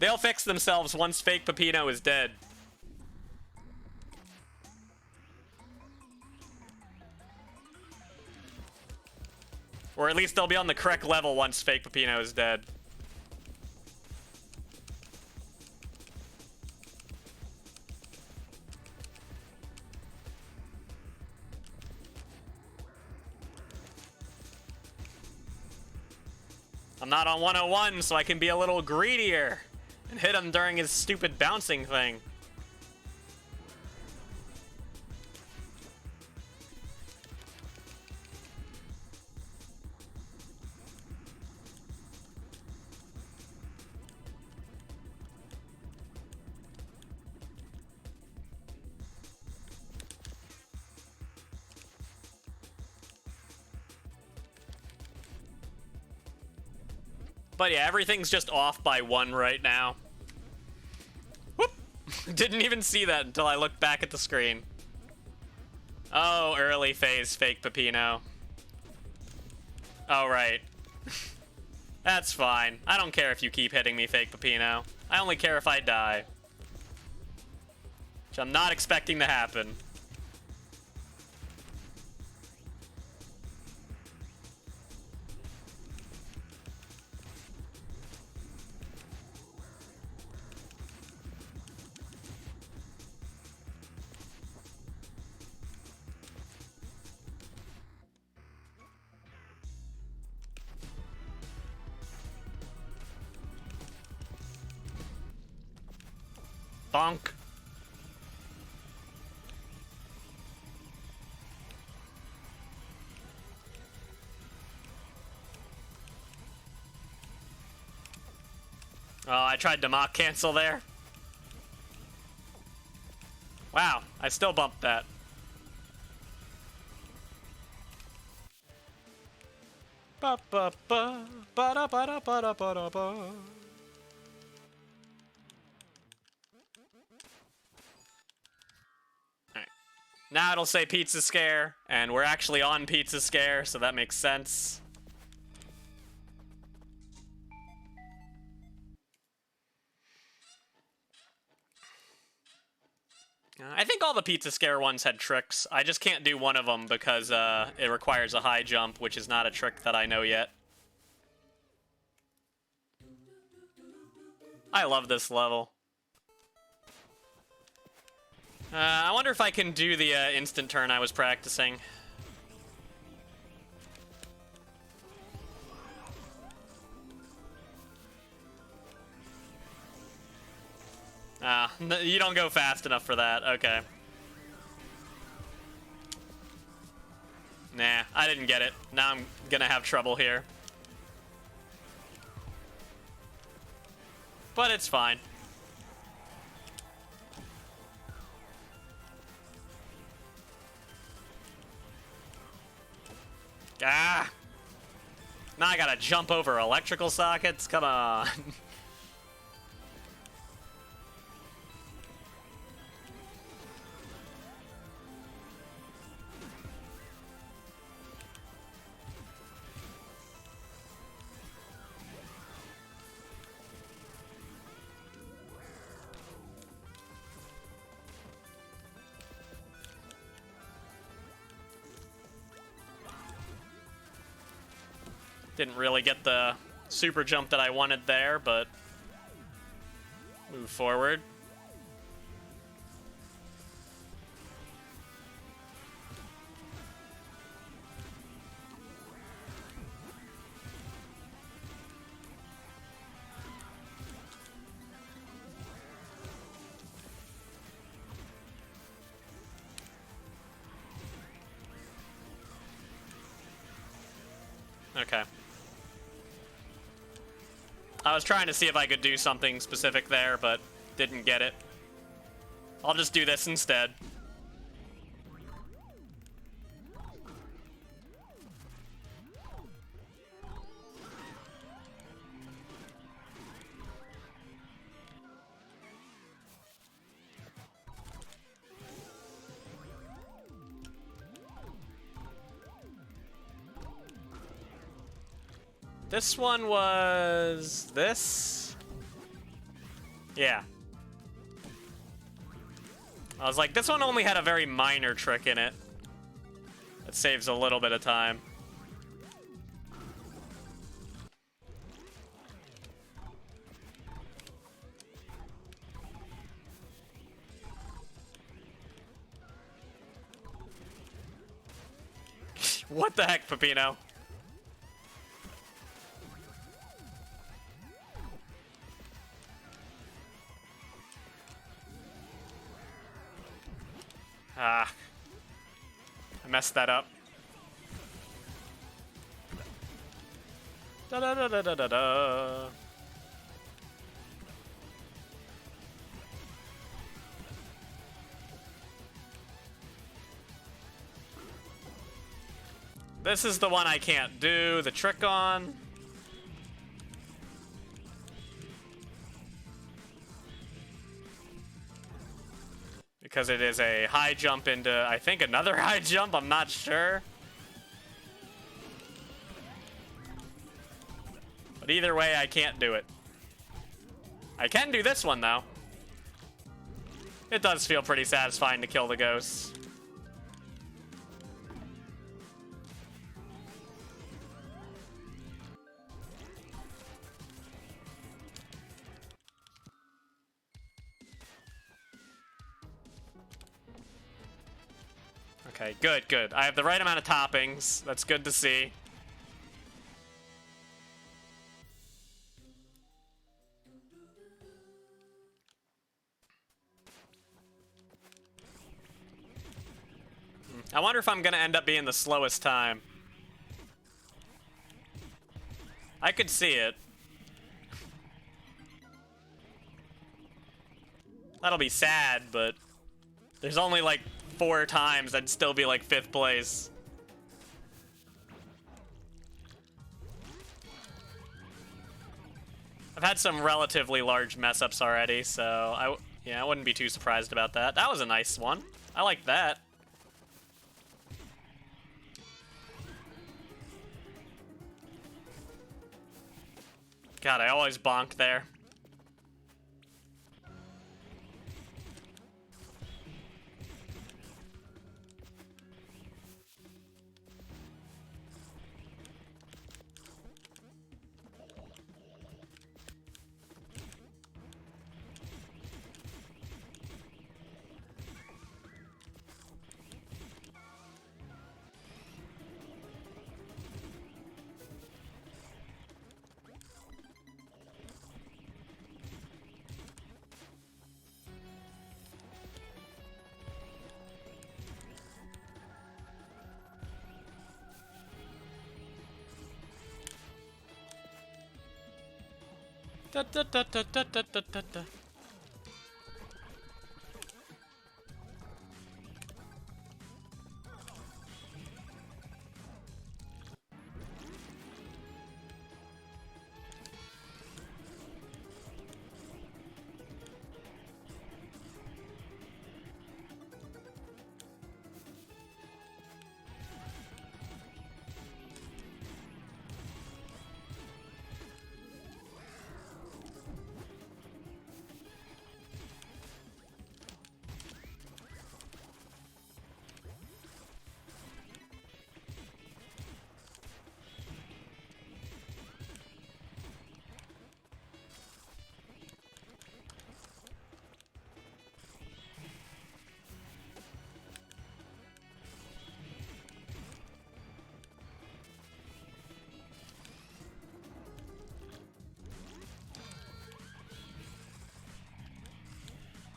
They'll fix themselves once fake Pepino is dead. Or at least they'll be on the correct level once fake Pepino is dead. I'm not on 101, so I can be a little greedier and hit him during his stupid bouncing thing. But yeah, everything's just off by 1 right now. Whoop! Didn't even see that until I looked back at the screen. Oh, early phase fake Pepino. Oh, right. That's fine. I don't care if you keep hitting me, fake Pepino. I only care if I die. Which I'm not expecting to happen. Bonk. Oh, I tried to mock cancel there. Wow, I still bumped that. Ba ba ba ba da ba da ba da ba da ba. Alright. Now it'll say Pizza Scare, and we're actually on Pizza Scare, so that makes sense. I think all the Pizza Scare ones had tricks. I just can't do one of them because it requires a high jump, which is not a trick that I know yet. I love this level. I wonder if I can do the instant turn I was practicing. You don't go fast enough for that. Okay. Nah, I didn't get it. Now I'm gonna have trouble here. But it's fine. Ah! Now I gotta jump over electrical sockets? Come on. Didn't really get the super jump that I wanted there, but move forward. Okay. I was trying to see if I could do something specific there, but didn't get it. I'll just do this instead. This one was this? Yeah. I was like, this one only had a very minor trick in it. That saves a little bit of time. What the heck, Pepino? Ah. I messed that up. Da da da da da da da. This is the one I can't do the trick on. Because it is a high jump into, I think, another high jump. I'm not sure. But either way, I can't do it. I can do this one, though. It does feel pretty satisfying to kill the ghosts. Okay, good, good. I have the right amount of toppings. That's good to see. I wonder if I'm gonna end up being the slowest time. I could see it. That'll be sad, but there's only like 4 times I'd still be like 5th place. I've had some relatively large mess-ups already, so I wouldn't be too surprised about that. That was a nice one. I like that. God, I always bonk there. Da, da, da, da, da, da, da, da, da.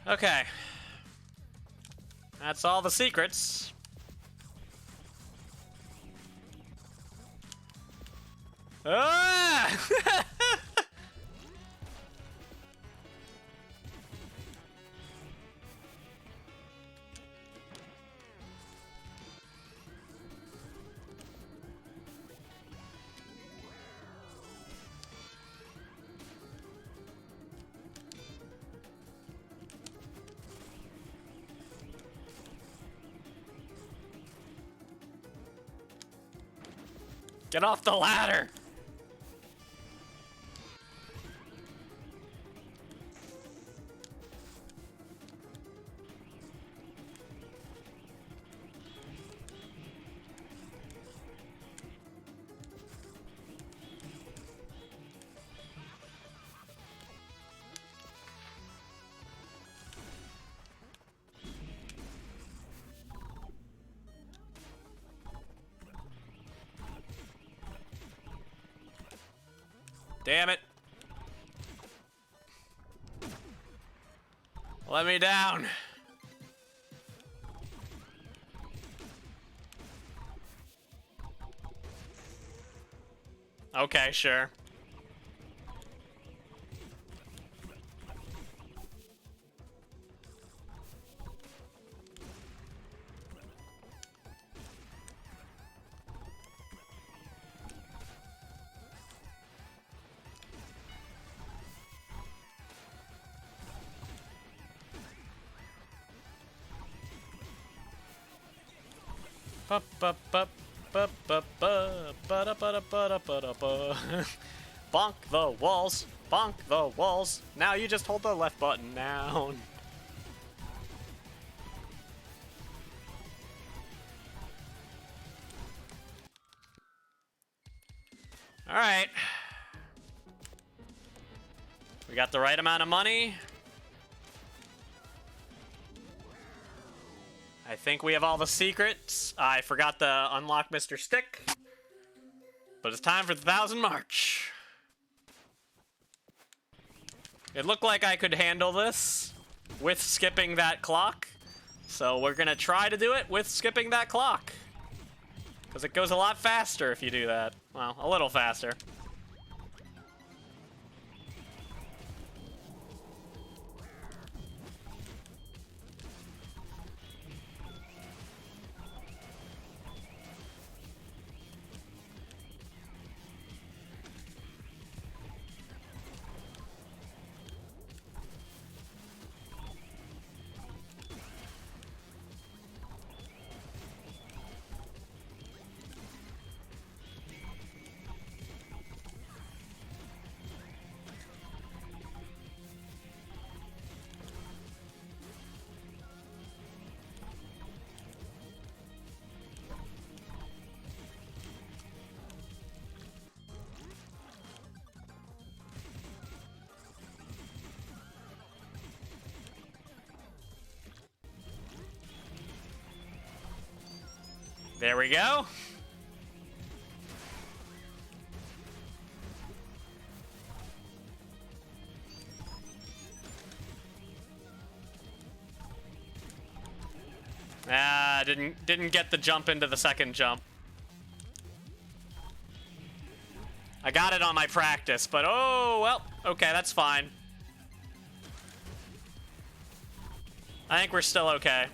Okay. That's all the secrets. Ah! Get off the ladder! Damn it. Let me down. Okay, sure. Bonk the walls. Bonk the walls. Now you just hold the left button down. Alright. We got the right amount of money. I think we have all the secrets. I forgot to unlock Mr. Stick. But it's time for the 1,000 March. It looked like I could handle this with skipping that clock. So we're gonna try to do it with skipping that clock. Because it goes a lot faster if you do that. Well, a little faster. There we go. Ah, didn't get the jump into the second jump. I got it on my practice, but oh, well, okay, that's fine. I think we're still okay.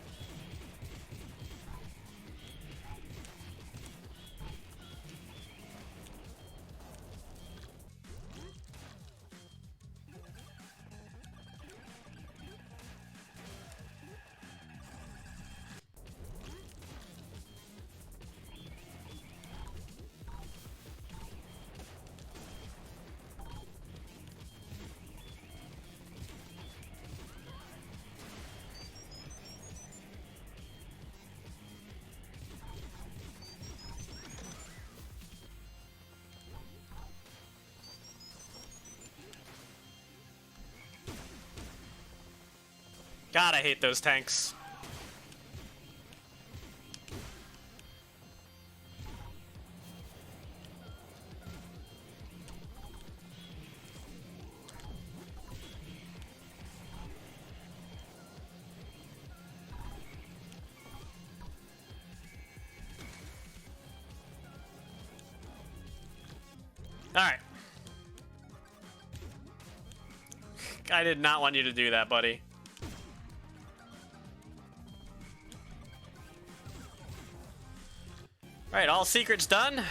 God, I hate those tanks. Alright. I did not want you to do that, buddy. Alright, all secrets done.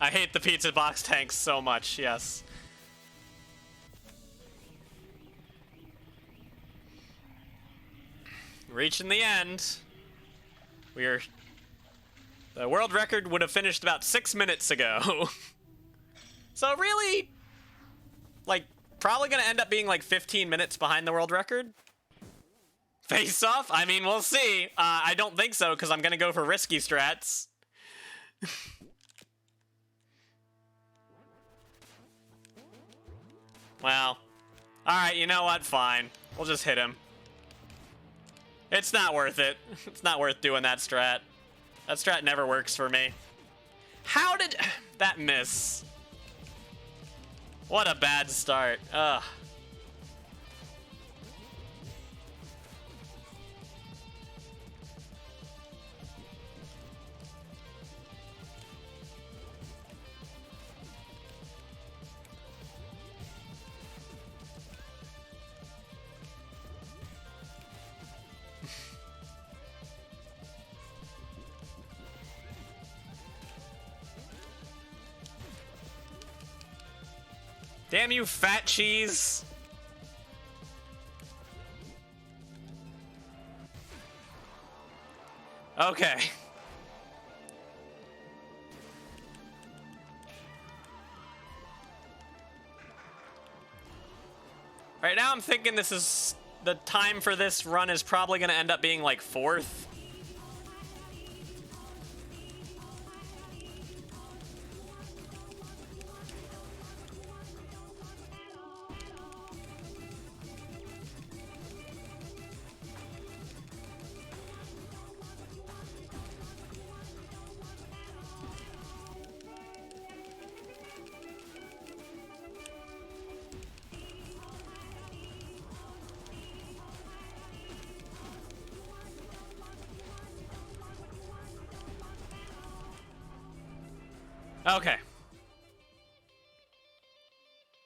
I hate the pizza box tanks so much, yes. Reaching the end. The world record would have finished about 6 minutes ago. So really, like, probably gonna end up being like 15 minutes behind the world record. Face off? I mean, we'll see. I don't think so, because I'm gonna go for risky strats. Well, alright, you know what? Fine. We'll just hit him. It's not worth it. It's not worth doing that strat. That strat never works for me. How did that miss? What a bad start. Ugh. Damn you, fat cheese. Okay. Right now I'm thinking this is... the time for this run is probably going to end up being like 4th. Okay.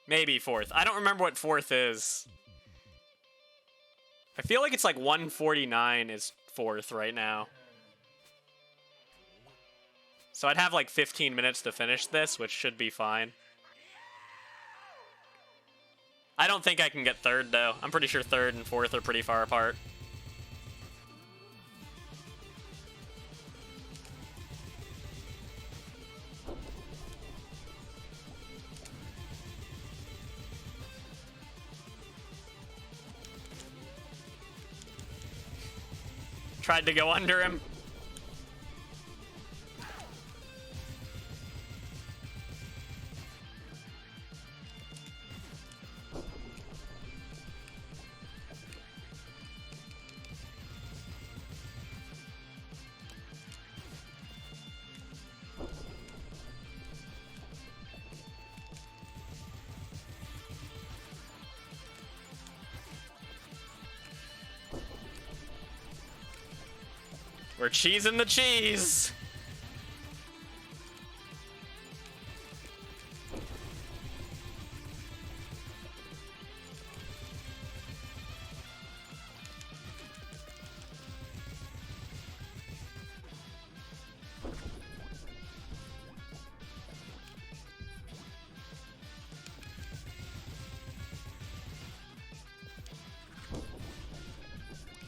Maybe 4th. I don't remember what 4th is. I feel like it's like 149 is 4th right now. So I'd have like 15 minutes to finish this, which should be fine. I don't think I can get 3rd though. I'm pretty sure 3rd and 4th are pretty far apart. Tried to go under him. We're cheesing the cheese.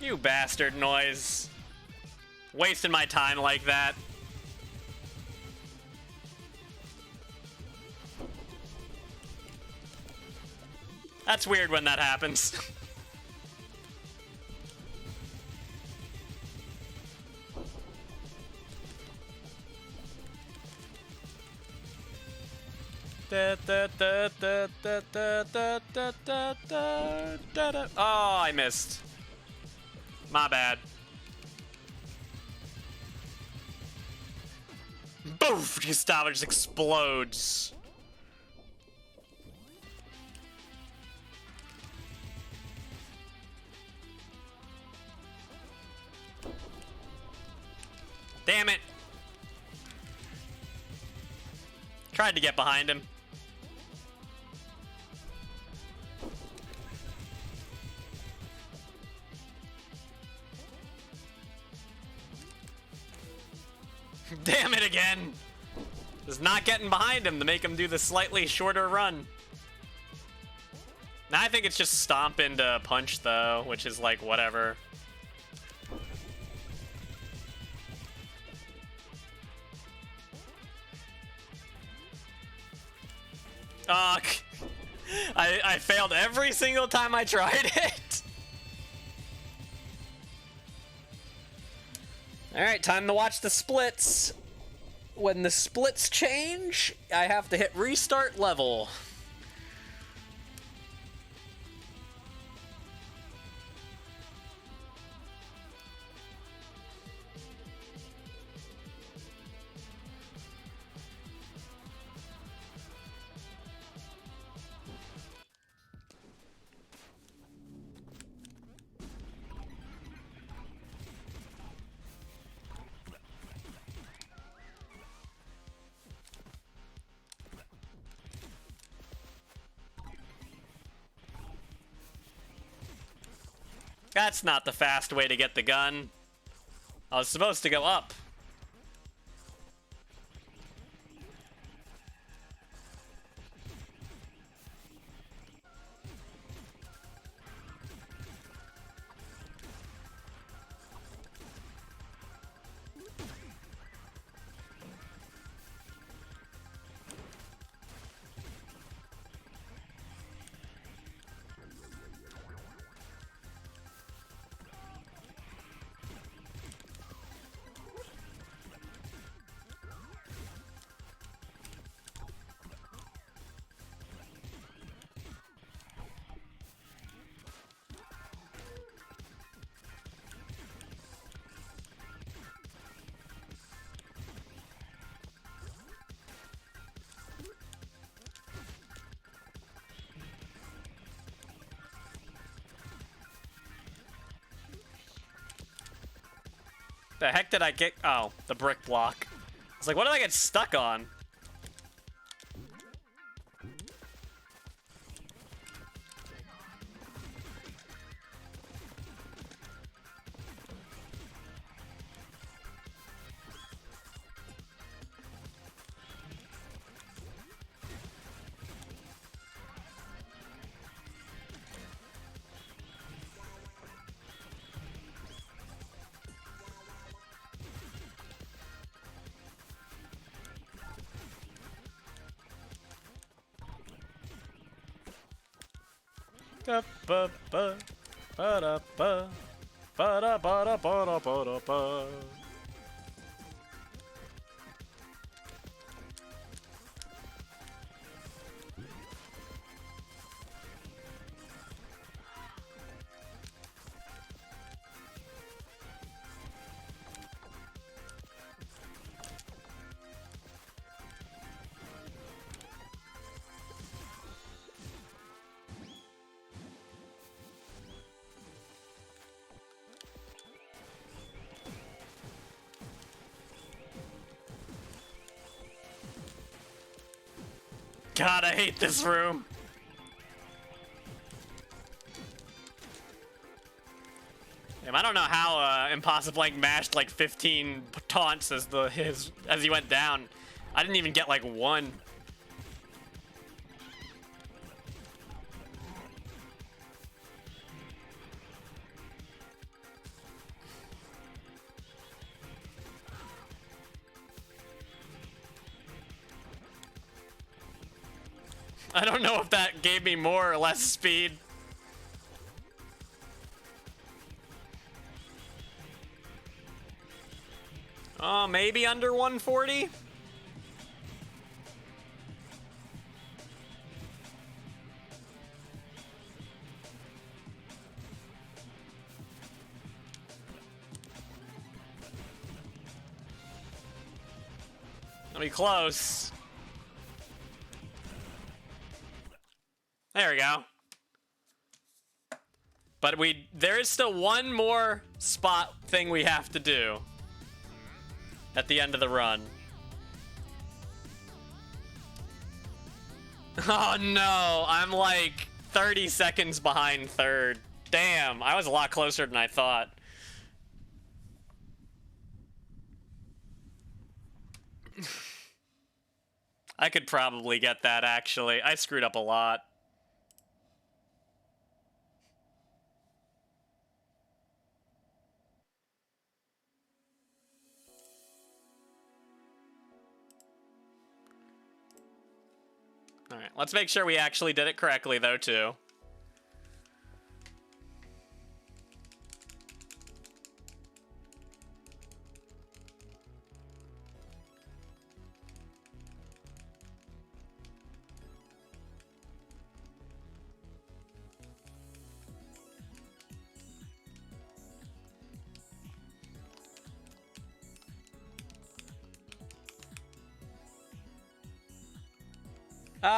You bastard noise. Wasting my time like that. That's weird when that happens. Oh, I missed. My bad. Boof! Gustavo just explodes. Damn it. Tried to get behind him. Damn it again. Just not getting behind him to make him do the slightly shorter run. Now I think it's just stomp into punch though, which is like whatever. I failed every single time I tried it. Alright, time to watch the splits. When the splits change, I have to hit restart level. That's not the fast way to get the gun. I was supposed to go up. The heck did I get? Oh, the brick block. It's like, what did I get stuck on? Da ba ba ba da ba ba da ba da ba da ba da ba. God, I hate this room. Damn, I don't know how Impossible Blank mashed like 15 taunts as he went down. I didn't even get like one. I don't know if that gave me more or less speed. Oh, maybe under 140? I'll be close. There we go. But there is still one more spot thing we have to do at the end of the run. Oh no, I'm like 30 seconds behind third. Damn, I was a lot closer than I thought. I could probably get that, actually. I screwed up a lot. Alright, let's make sure we actually did it correctly, though, too.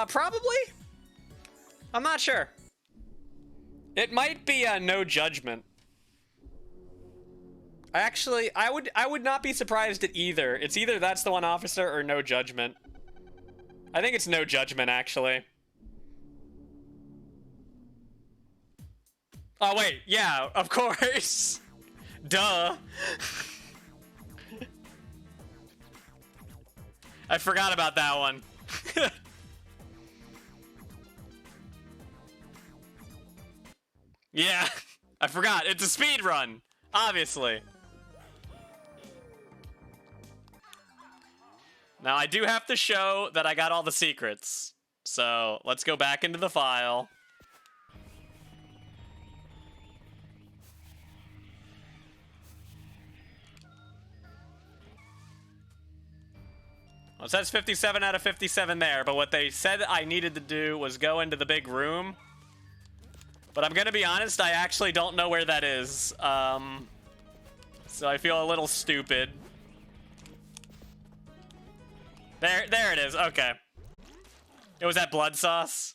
Probably? I'm not sure. It might be no judgment. I would not be surprised at either. It's either that's the one officer or no judgment. I think it's no judgment, actually. Oh, wait. Yeah, of course. Duh. I forgot about that one. Yeah, I forgot. It's a speed run, obviously. Now, I do have to show that I got all the secrets. So, let's go back into the file. Well, it says 57 out of 57 there, but what they said I needed to do was go into the big room. But I'm gonna be honest, I actually don't know where that is. So I feel a little stupid. There it is, okay. It was that blood sauce.